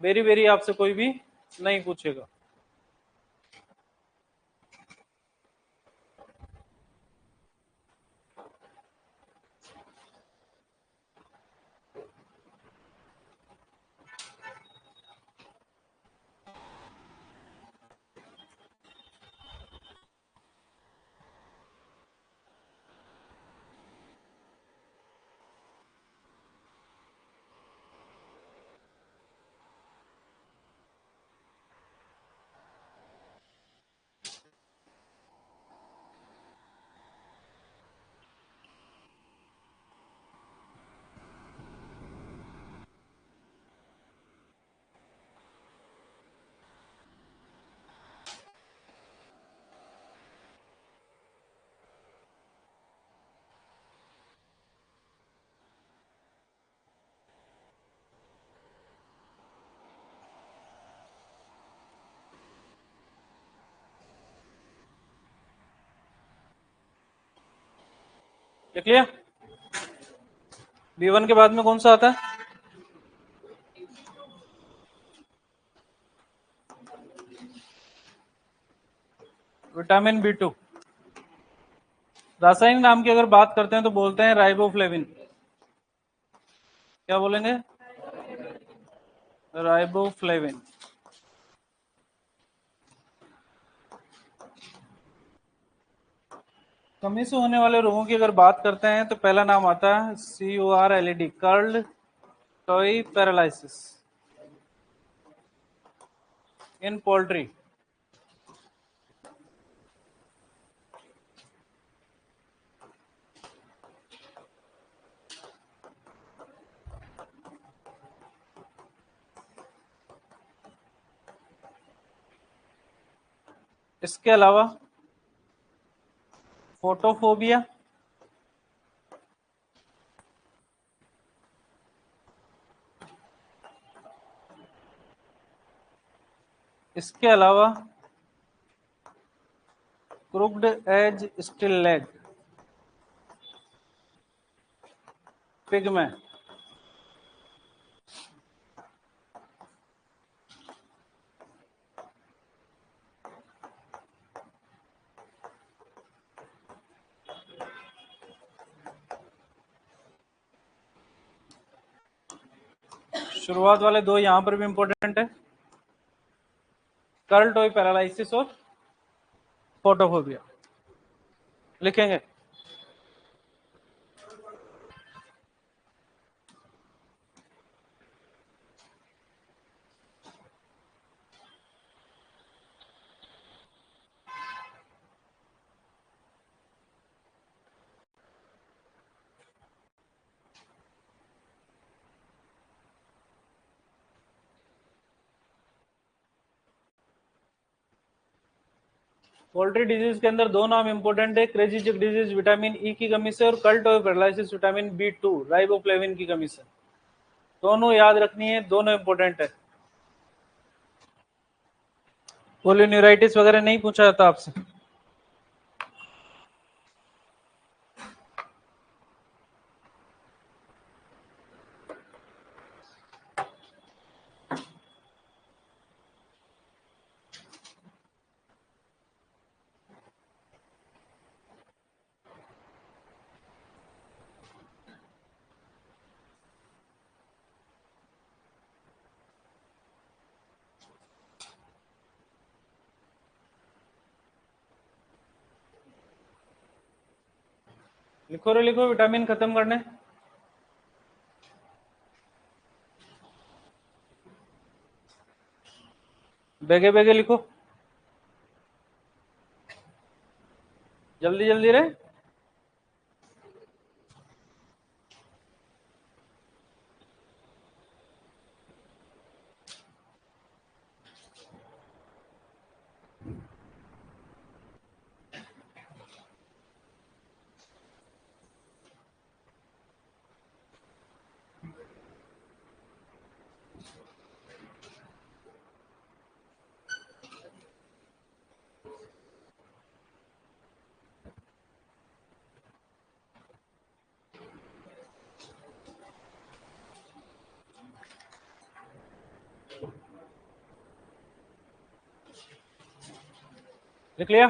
वेरी वेरी आपसे कोई भी नहीं पूछेगा। लिख लिया? B1 के बाद में कौन सा आता है? Vitamin B2। रासायनिक नाम की अगर बात करते हैं तो बोलते हैं राइबोफ्लेविन। क्या बोलेंगे? राइबोफ्लेविन। कमी से होने वाले रोगों की अगर बात करते हैं तो पहला नाम आता है CORLED, कर्ल्ड टॉय पैरालिसिस इन पोल्ट्री। इसके अलावा फोटोफोबिया, इसके अलावा क्रुक्ड एज स्टिल लेग, पिग्मे, शुरुआत वाले दो यहां पर भी इंपॉर्टेंट है, कर्ल टॉय पैरालिसिस और फोटोफोबिया। लिखेंगे? पोल्ट्री डिजीज के अंदर दो नाम इंपॉर्टेंट है, क्रेजी चिक डिजीज विटामिन ई की कमी से, और curl toy paralysis vitamin B2 riboflavin की कमी से। दोनों याद रखनी है, दोनों इंपॉर्टेंट है। पोलियोन्यूराइटिस वगैरह नहीं पूछा जाता आपसे। लिखो रे लिखो, विटामिन खत्म करने। बेगे बेगे लिखो, जल्दी जल्दी रे। लिख लिया?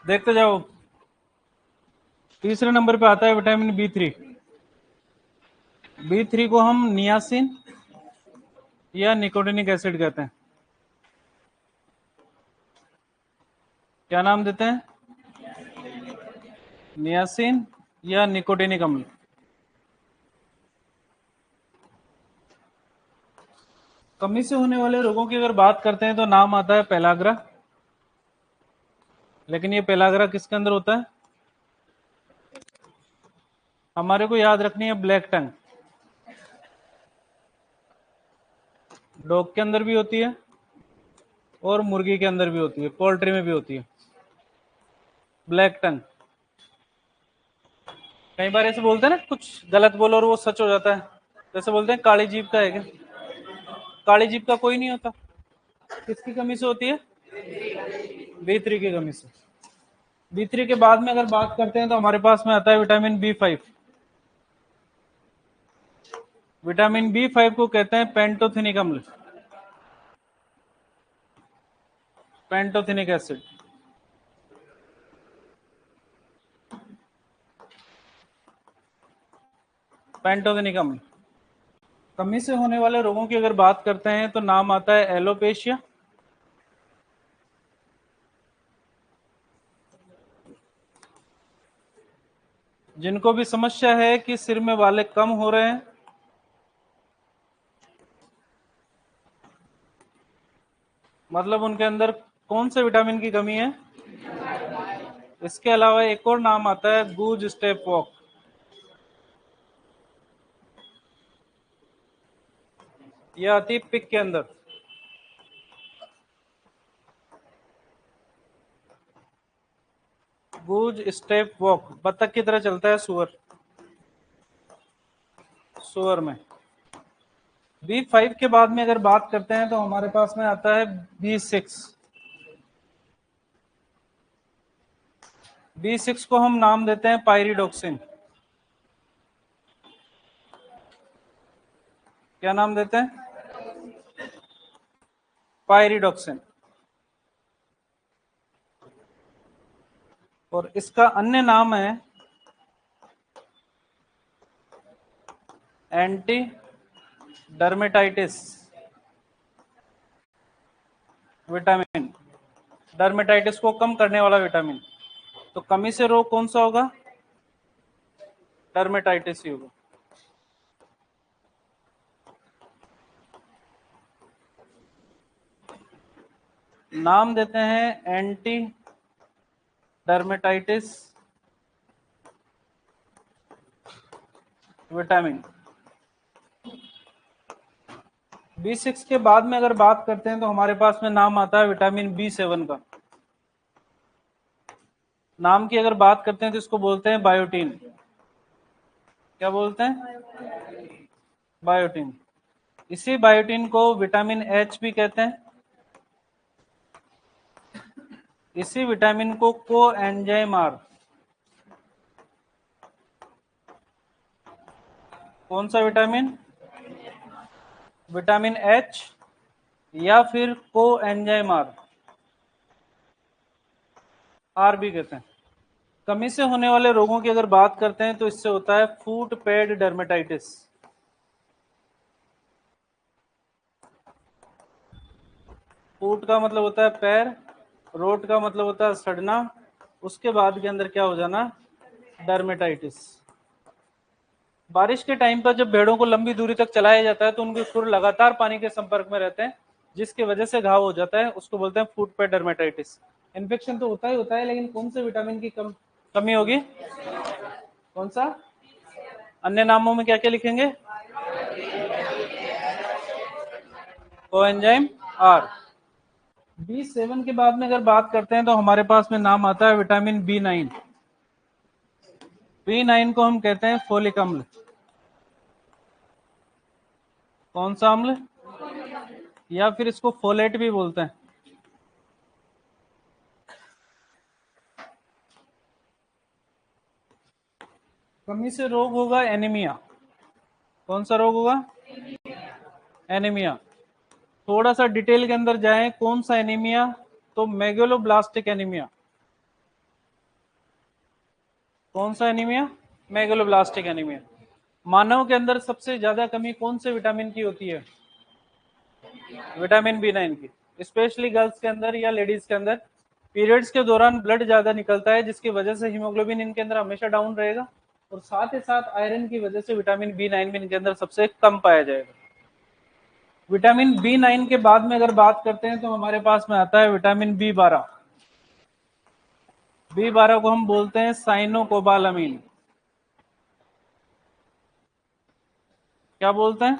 देखते जाओ। तीसरे नंबर पे आता है विटामिन B3। B3 को हम नियासिन या निकोटिनिक एसिड कहते हैं। क्या नाम देते हैं? नियासिन या निकोटिनिक अम्ल। कमी से होने वाले रोगों की अगर बात करते हैं तो नाम आता है पेलाग्रा। लेकिन ये पेलाग्रा किसके अंदर होता है? हमारे को याद रखनी है ब्लैक टंग। डॉग के अंदर भी होती है और मुर्गी के अंदर भी होती है, पोल्ट्री में भी होती है ब्लैक टंग। कई बार ऐसे बोलते हैं ना, कुछ गलत बोलो और वो सच हो जाता है। जैसे बोलते हैं काली जीभ का है क्या? काली जीभ का कोई नहीं होता। किसकी कमी से होती है? B3 की कमी से। B3 के बाद में अगर बात करते हैं तो हमारे पास में आता है विटामिन B5। विटामिन B5 को कहते हैं पेंटोथेनिक अम्ल, पेंटोथेनिक एसिड। पेंटोथेनिक अम्ल। कमी से होने वाले रोगों की अगर बात करते हैं तो नाम आता है एलोपेशिया। जिनको भी समस्या है कि सिर में वाले कम हो रहे हैं, मतलब उनके अंदर कौन से विटामिन की कमी है? इसके अलावा एक और नाम आता है गूज स्टेप वॉक। यह आती है पिक के अंदर। गूज स्टेप वॉक बत्तख की तरह चलता है, सुअर, सुअर में। B5 के बाद में अगर बात करते हैं तो हमारे पास में आता है B6। B6 को हम नाम देते हैं पायरिडोक्सिन। क्या नाम देते हैं? पायरिडोक्सिन। और इसका अन्य नाम है एंटी डर्मेटाइटिस विटामिन। डर्मेटाइटिस को कम करने वाला विटामिन। तो कमी से रोग कौन सा होगा? डर्मेटाइटिस ही होगा। नाम देते हैं एंटी डर्मेटाइटिस विटामिन। B6 के बाद में अगर बात करते हैं तो हमारे पास में नाम आता है विटामिन B7 का। नाम की अगर बात करते हैं तो इसको बोलते हैं बायोटीन। क्या बोलते हैं? बायोटीन। इसी बायोटीन को विटामिन H भी कहते हैं। इसी विटामिन को कोएंजाइम आर। कौन सा विटामिन? विटामिन H या फिर कोएंजाइम आर, आर भी कहते हैं। कमी से होने वाले रोगों की अगर बात करते हैं तो इससे होता है फूट पैड डर्मेटाइटिस। फूट का मतलब होता है पैर, रोट का मतलब होता है सड़ना, उसके बाद के अंदर क्या हो जाना? डर्मेटाइटिस। बारिश के टाइम पर जब भेड़ों को लंबी दूरी तक चलाया जाता है तो उनके खुर लगातार पानी के संपर्क में रहते हैं, जिसकी वजह से घाव हो जाता है, उसको बोलते हैं फूट पैड डर्मेटाइटिस। इन्फेक्शन तो होता ही होता है, लेकिन कौन से विटामिन की कमी होगी? कौन सा? अन्य नामों में क्या क्या लिखेंगे? Coenzyme are. B7 के बाद में अगर बात करते हैं तो हमारे पास में नाम आता है विटामिन B9। B9 को हम कहते हैं फोलिक अम्ल। कौन सा अम्ल? या फिर इसको फोलेट भी बोलते हैं। कमी से रोग होगा एनीमिया। कौन सा रोग होगा? एनीमिया। थोड़ा सा डिटेल के अंदर जाएं, कौन सा एनीमिया? तो मेगलोब्लास्टिक एनीमिया। कौन सा एनीमिया? Megaloblastic anaemia. मानव के अंदर सबसे ज्यादा कमी कौन से विटामिन की होती है? विटामिन B9 की। स्पेशली गर्ल्स के अंदर या लेडीज के अंदर पीरियड्स के दौरान ब्लड ज्यादा निकलता है, जिसकी वजह से हीमोग्लोबिन इनके अंदर हमेशा डाउन रहेगा, और साथ ही साथ आयरन की वजह से विटामिन B9 भी इनके अंदर सबसे कम पाया जाएगा। विटामिन B9 के बाद में अगर बात करते हैं तो हमारे पास में आता है विटामिन B12। B12 को हम बोलते हैं साइनोकोबालामीन। क्या बोलते हैं?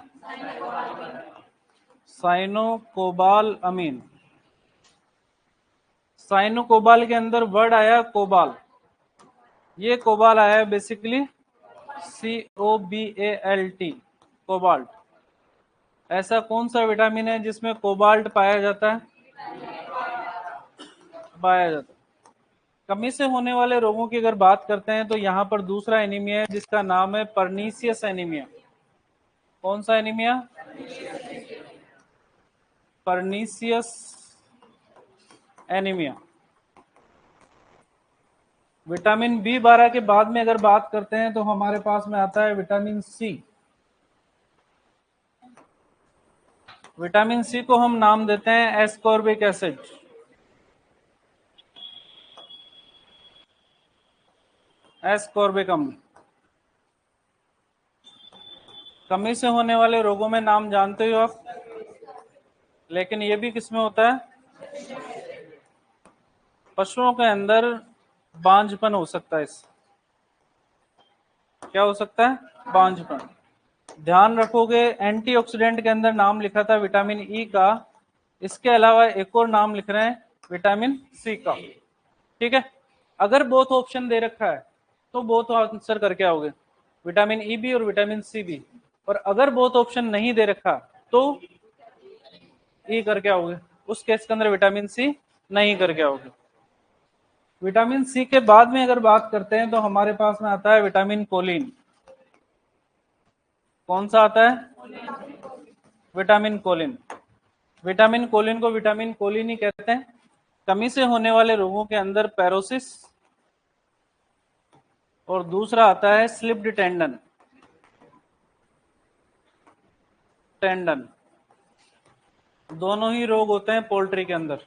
साइनोकोबाल अमीन। साइनोकोबाल के अंदर वर्ड आया कोबाल। ये कोबाल आया है बेसिकली COBALT, कोबाल्ट। ऐसा कौन सा विटामिन है जिसमें कोबाल्ट पाया जाता है? कमी से होने वाले रोगों की अगर बात करते हैं तो यहाँ पर दूसरा एनीमिया है जिसका नाम है परनीसियस एनीमिया। कौन सा anaemia? Pernicious anaemia. Vitamin B12 के बाद में अगर बात करते हैं तो हमारे पास में आता है विटामिन C। विटामिन C को हम नाम देते हैं एस्कॉर्बिक एसिड। एस्कॉर्बिक अम्ल। कमी से होने वाले रोगों में नाम जानते हो आप, लेकिन ये भी किसमें होता है? पशुओं के अंदर बांझपन हो सकता है इससे। क्या हो सकता है? बांझपन। ध्यान रखोगे, एंटीऑक्सीडेंट के अंदर नाम लिखा था विटामिन E का, इसके अलावा एक और नाम लिख रहे हैं विटामिन C का। ठीक है, अगर बोथ ऑप्शन दे रखा है तो बोथ आंसर करके आओगे, विटामिन E भी और विटामिन C भी। और अगर बोथ ऑप्शन नहीं दे रखा तो E करके आओगे, उस केस के अंदर विटामिन C नहीं करके आओगे। विटामिन C के बाद में अगर बात करते हैं तो हमारे पास में आता है विटामिन कोलिन। कौन सा आता है? Vitamin choline. विटामिन कोलिन को विटामिन कोलिन ही कहते हैं। कमी से होने वाले रोगों के अंदर पैरोसिस और दूसरा आता है स्लिप्ड टेंडन। टेंडन दोनों ही रोग होते हैं पोल्ट्री के अंदर,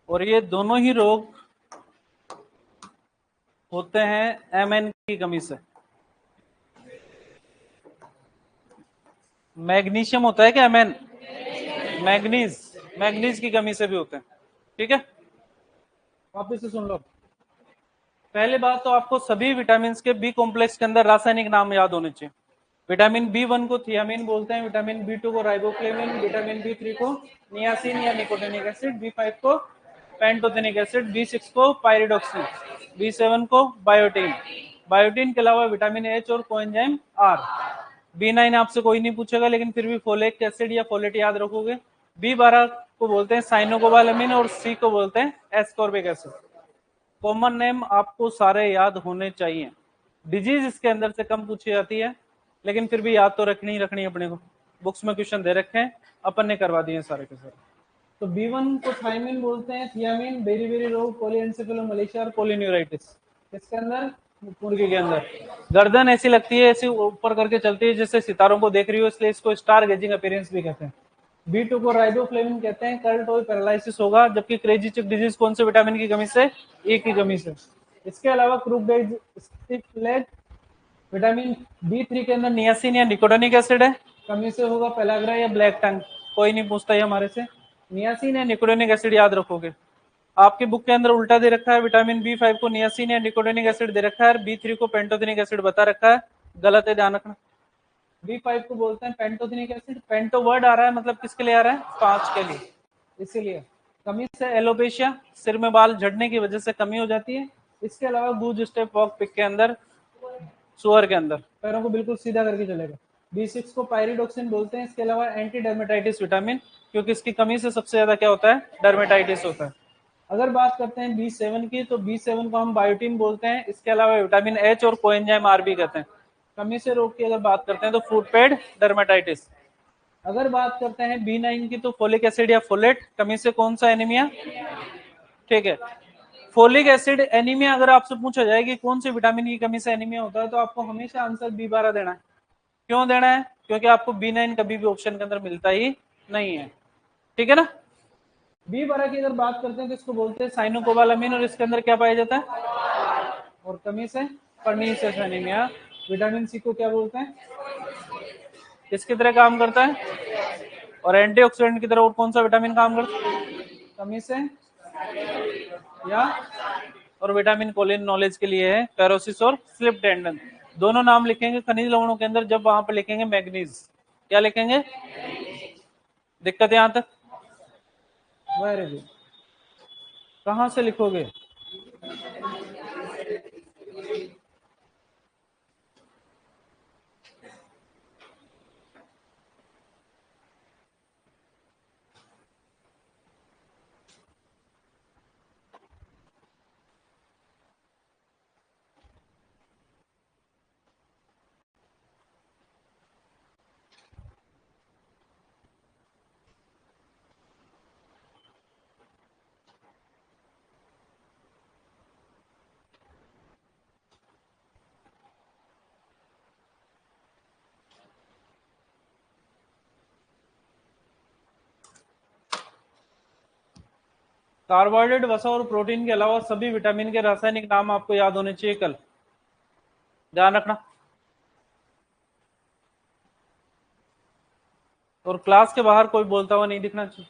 और ये दोनों ही रोग होते हैं MN की कमी से। मैग्नीशियम होता है क्या? MN मैग्नीज, मैग्नीज की कमी से भी होते हैं। ठीक है, वापिस से सुन लो। पहले बात तो आपको सभी विटामिन के बी कॉम्प्लेक्स के अंदर रासायनिक नाम याद होने चाहिए। विटामिन B1 को थियामिन बोलते हैं, विटामिन B2 को राइबोफ्लेविन, विटामिन B3 को नियासिन या निकोटिनिक एसिड, B5 को पेंटोथेनिक एसिड, B6 को पायरिडोक्सिन, B7 को बायोटीन। बायोटीन के अलावा विटामिन H और कोएंजाइम R। B9 आपसे कोई नहीं पूछेगा, लेकिन फिर भी फोलिक एसिड या फोलेट याद रखोगे। B12 को बोलते हैं साइनोकोबालामिन और C को बोलते हैं एस्कॉर्बिक एसिड। कॉमन नेम आपको सारे याद होने चाहिए। डिजीज इसके अंदर से कम पूछी जाती है, लेकिन फिर भी याद तो रखनी ही रखनी है अपने को। बुक्स में क्वेश्चन दे रखे हैं, अपन ने करवा दिए सारे के सारे। तो B1 को थायमिन बोलते हैं, थियामिन, बेरी रोग, पॉलीएन्सेफेलोमलेशिया और पॉलीन्यूराइटिस। किसके अंदर? मुर्गी के अंदर। गर्दन ऐसी लगती है, ऐसी ऊपर करके चलती है जैसे सितारों को देख रही हो, इसलिए इसको स्टार गेजिंग अपीयरेंस भी कहते हैं। B2 को राइबोफ्लेविन कहते हैं, कर्ल टॉय पैरालिसिस होगा। जबकि क्रेजी चिक डिजीज कौन से विटामिन की कमी से? ए की कमी से। इसके अलावा क्रूगडेल स्टिफ लेग, विटामिन B3 के अंदर नियासिन या निकोटिनिक एसिड है, कमी से होगा पेलाग्रा या ब्लैक टंग। कोई नहीं पूछता है हमारे से। नियासिन या निकोटिनिक एसिड याद रखोगे। आपकी बुक के अंदर उल्टा दे रखा है, विटामिन B5 को नियासिन या निकोटिनिक एसिड दे रखा है, B3 को पेंटोथेनिक एसिड बता रखा है, गलत है, ध्यान रखना। B5 को बोलते हैं पेंटोथेनिक एसिड। पेंटो वर्ड आ रहा है, मतलब किसके लिए आ रहा है? 5 के लिए, इसीलिए। कमी से एलोपेशिया, सिर में बाल झड़ने की वजह से कमी हो जाती है। इसके अलावा गूज स्टेप वॉक पिक के अंदर, सुअर के अंदर पैरों को बिल्कुल सीधा करके चलेगा। B6 को पायरिडोक्सिन बोलते हैं। इसके अलावा एंटी डर्मेटाइटिस विटामिन, क्योंकि इसकी कमी से सबसे ज्यादा क्या होता है? डर्मेटाइटिस होता है। अगर बात करते हैं B7 की, तो B7 को हम बायोटीन बोलते हैं। इसके अलावा विटामिन H और कोएंजाइम आर भी कहते हैं। कमी से रोग की अगर बात करते हैं तो फूट पैड डर्मेटाइटिस। अगर बात करते हैं B9 की, तो फोलिक एसिड या फोलेट। कमी से कौन सा एनीमिया? ठीक है, फोलिक एसिड एनीमिया। अगर आपसे पूछा जाए कि कौन से विटामिन की कमी से एनीमिया होता है, तो आपको हमेशा आंसर B12 देना है। क्यों देना है? क्योंकि आपको B9 कभी भी ऑप्शन के अंदर मिलता ही नहीं है। ठीक है ना। B12 की अगर बात करते हैं तो इसको बोलते हैं साइनोकोबालामिन, और इसके अंदर क्या पाया जाता है? और कमी से पर्नीशियस एनीमिया। विटामिन सी को क्या बोलते हैं? किसकी तरह काम करता है? और एंटीऑक्सीडेंट की तरह और कौन सा विटामिन काम करता है? कमी से या। और विटामिन कोलिन नॉलेज के लिए है पैरोसिस और स्लिप टेंडन। दोनों नाम लिखेंगे खनिज लवणों के अंदर, जब वहां पे लिखेंगे मैग्नीज। क्या लिखेंगे? दिक्कत यहां तक? Very good. कहां से लिखोगे? कार्बोहाइड्रेट, वसा और प्रोटीन के अलावा सभी विटामिन के रासायनिक नाम आपको याद होने चाहिए कल। ध्यान रखना। और क्लास के बाहर कोई बोलता हुआ नहीं दिखना चाहिए।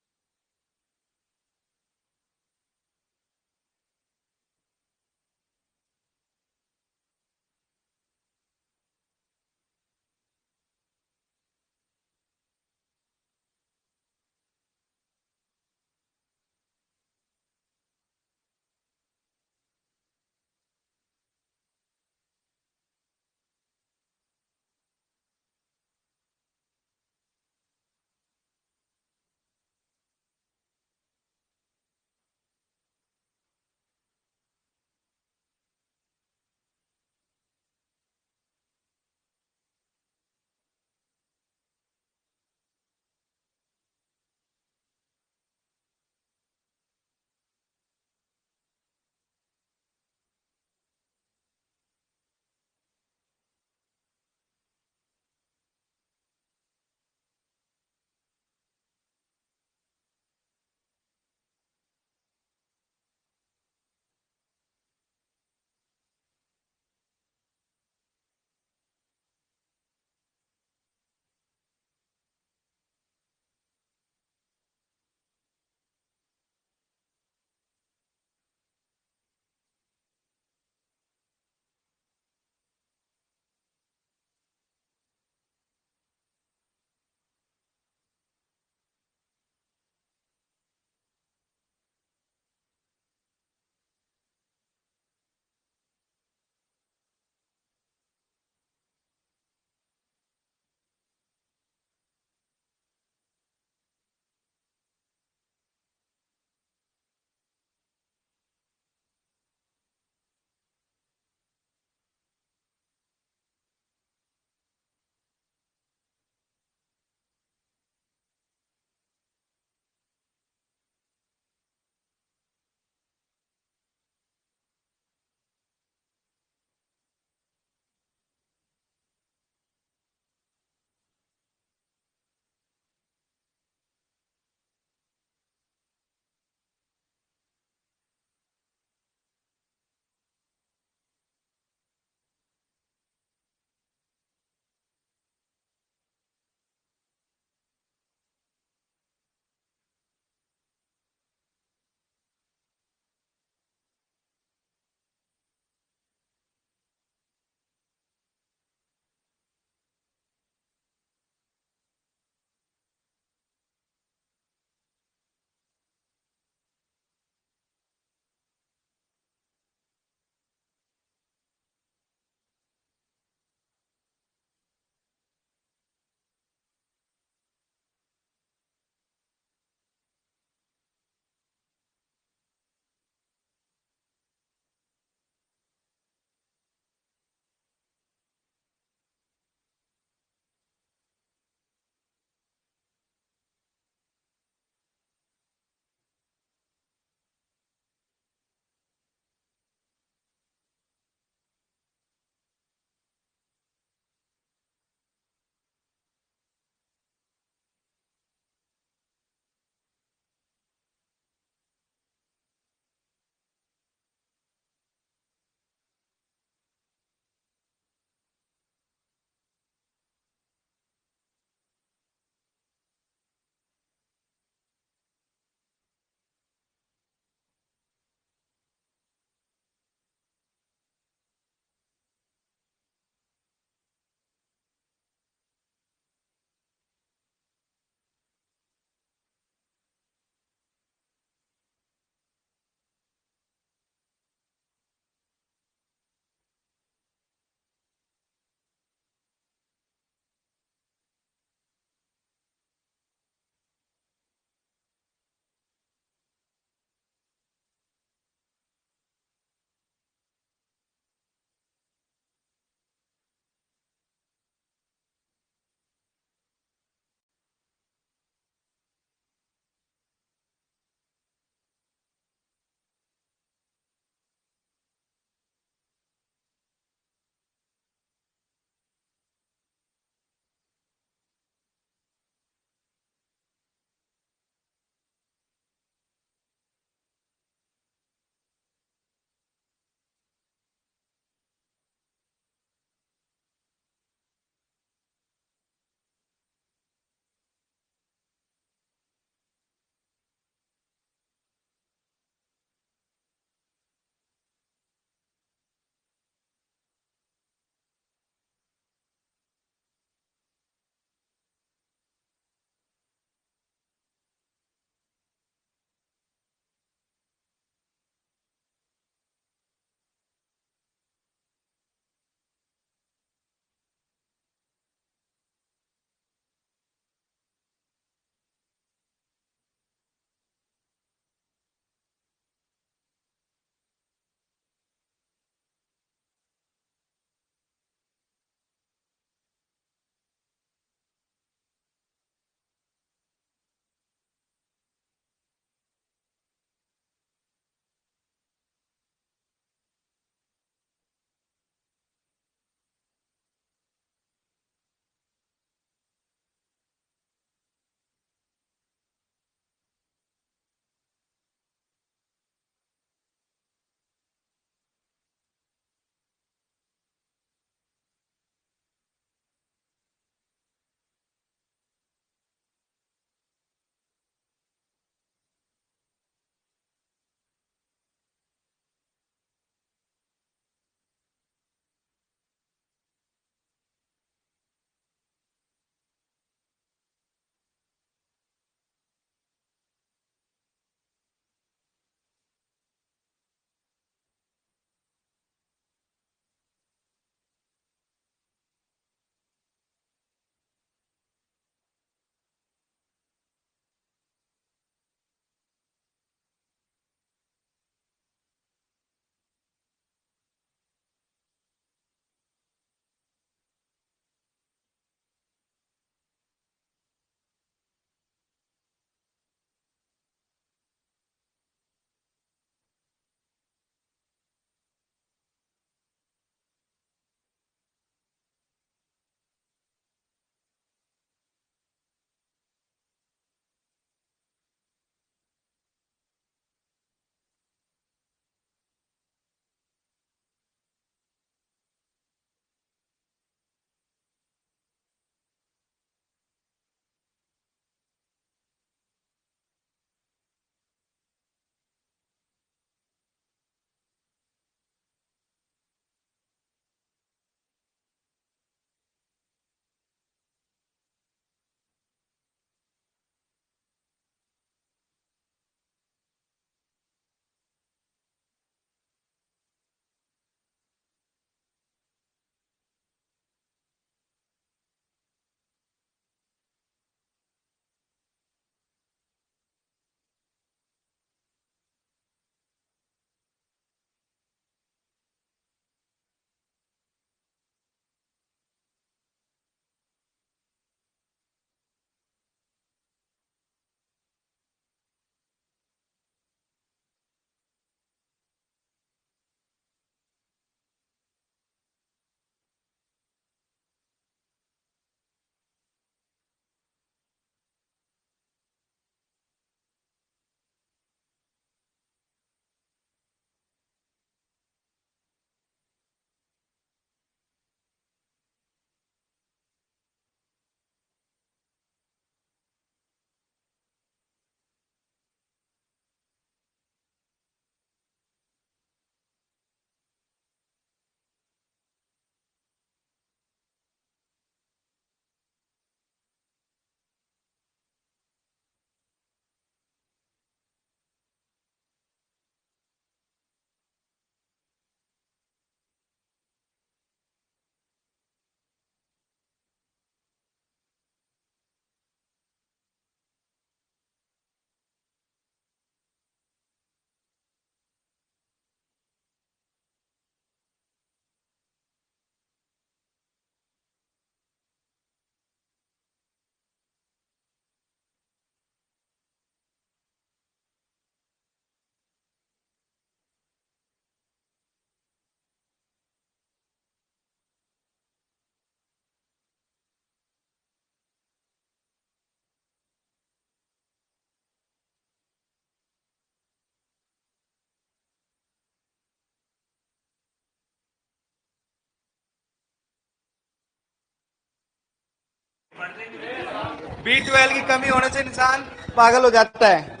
B12 की कमी होने से इंसान पागल हो जाता है।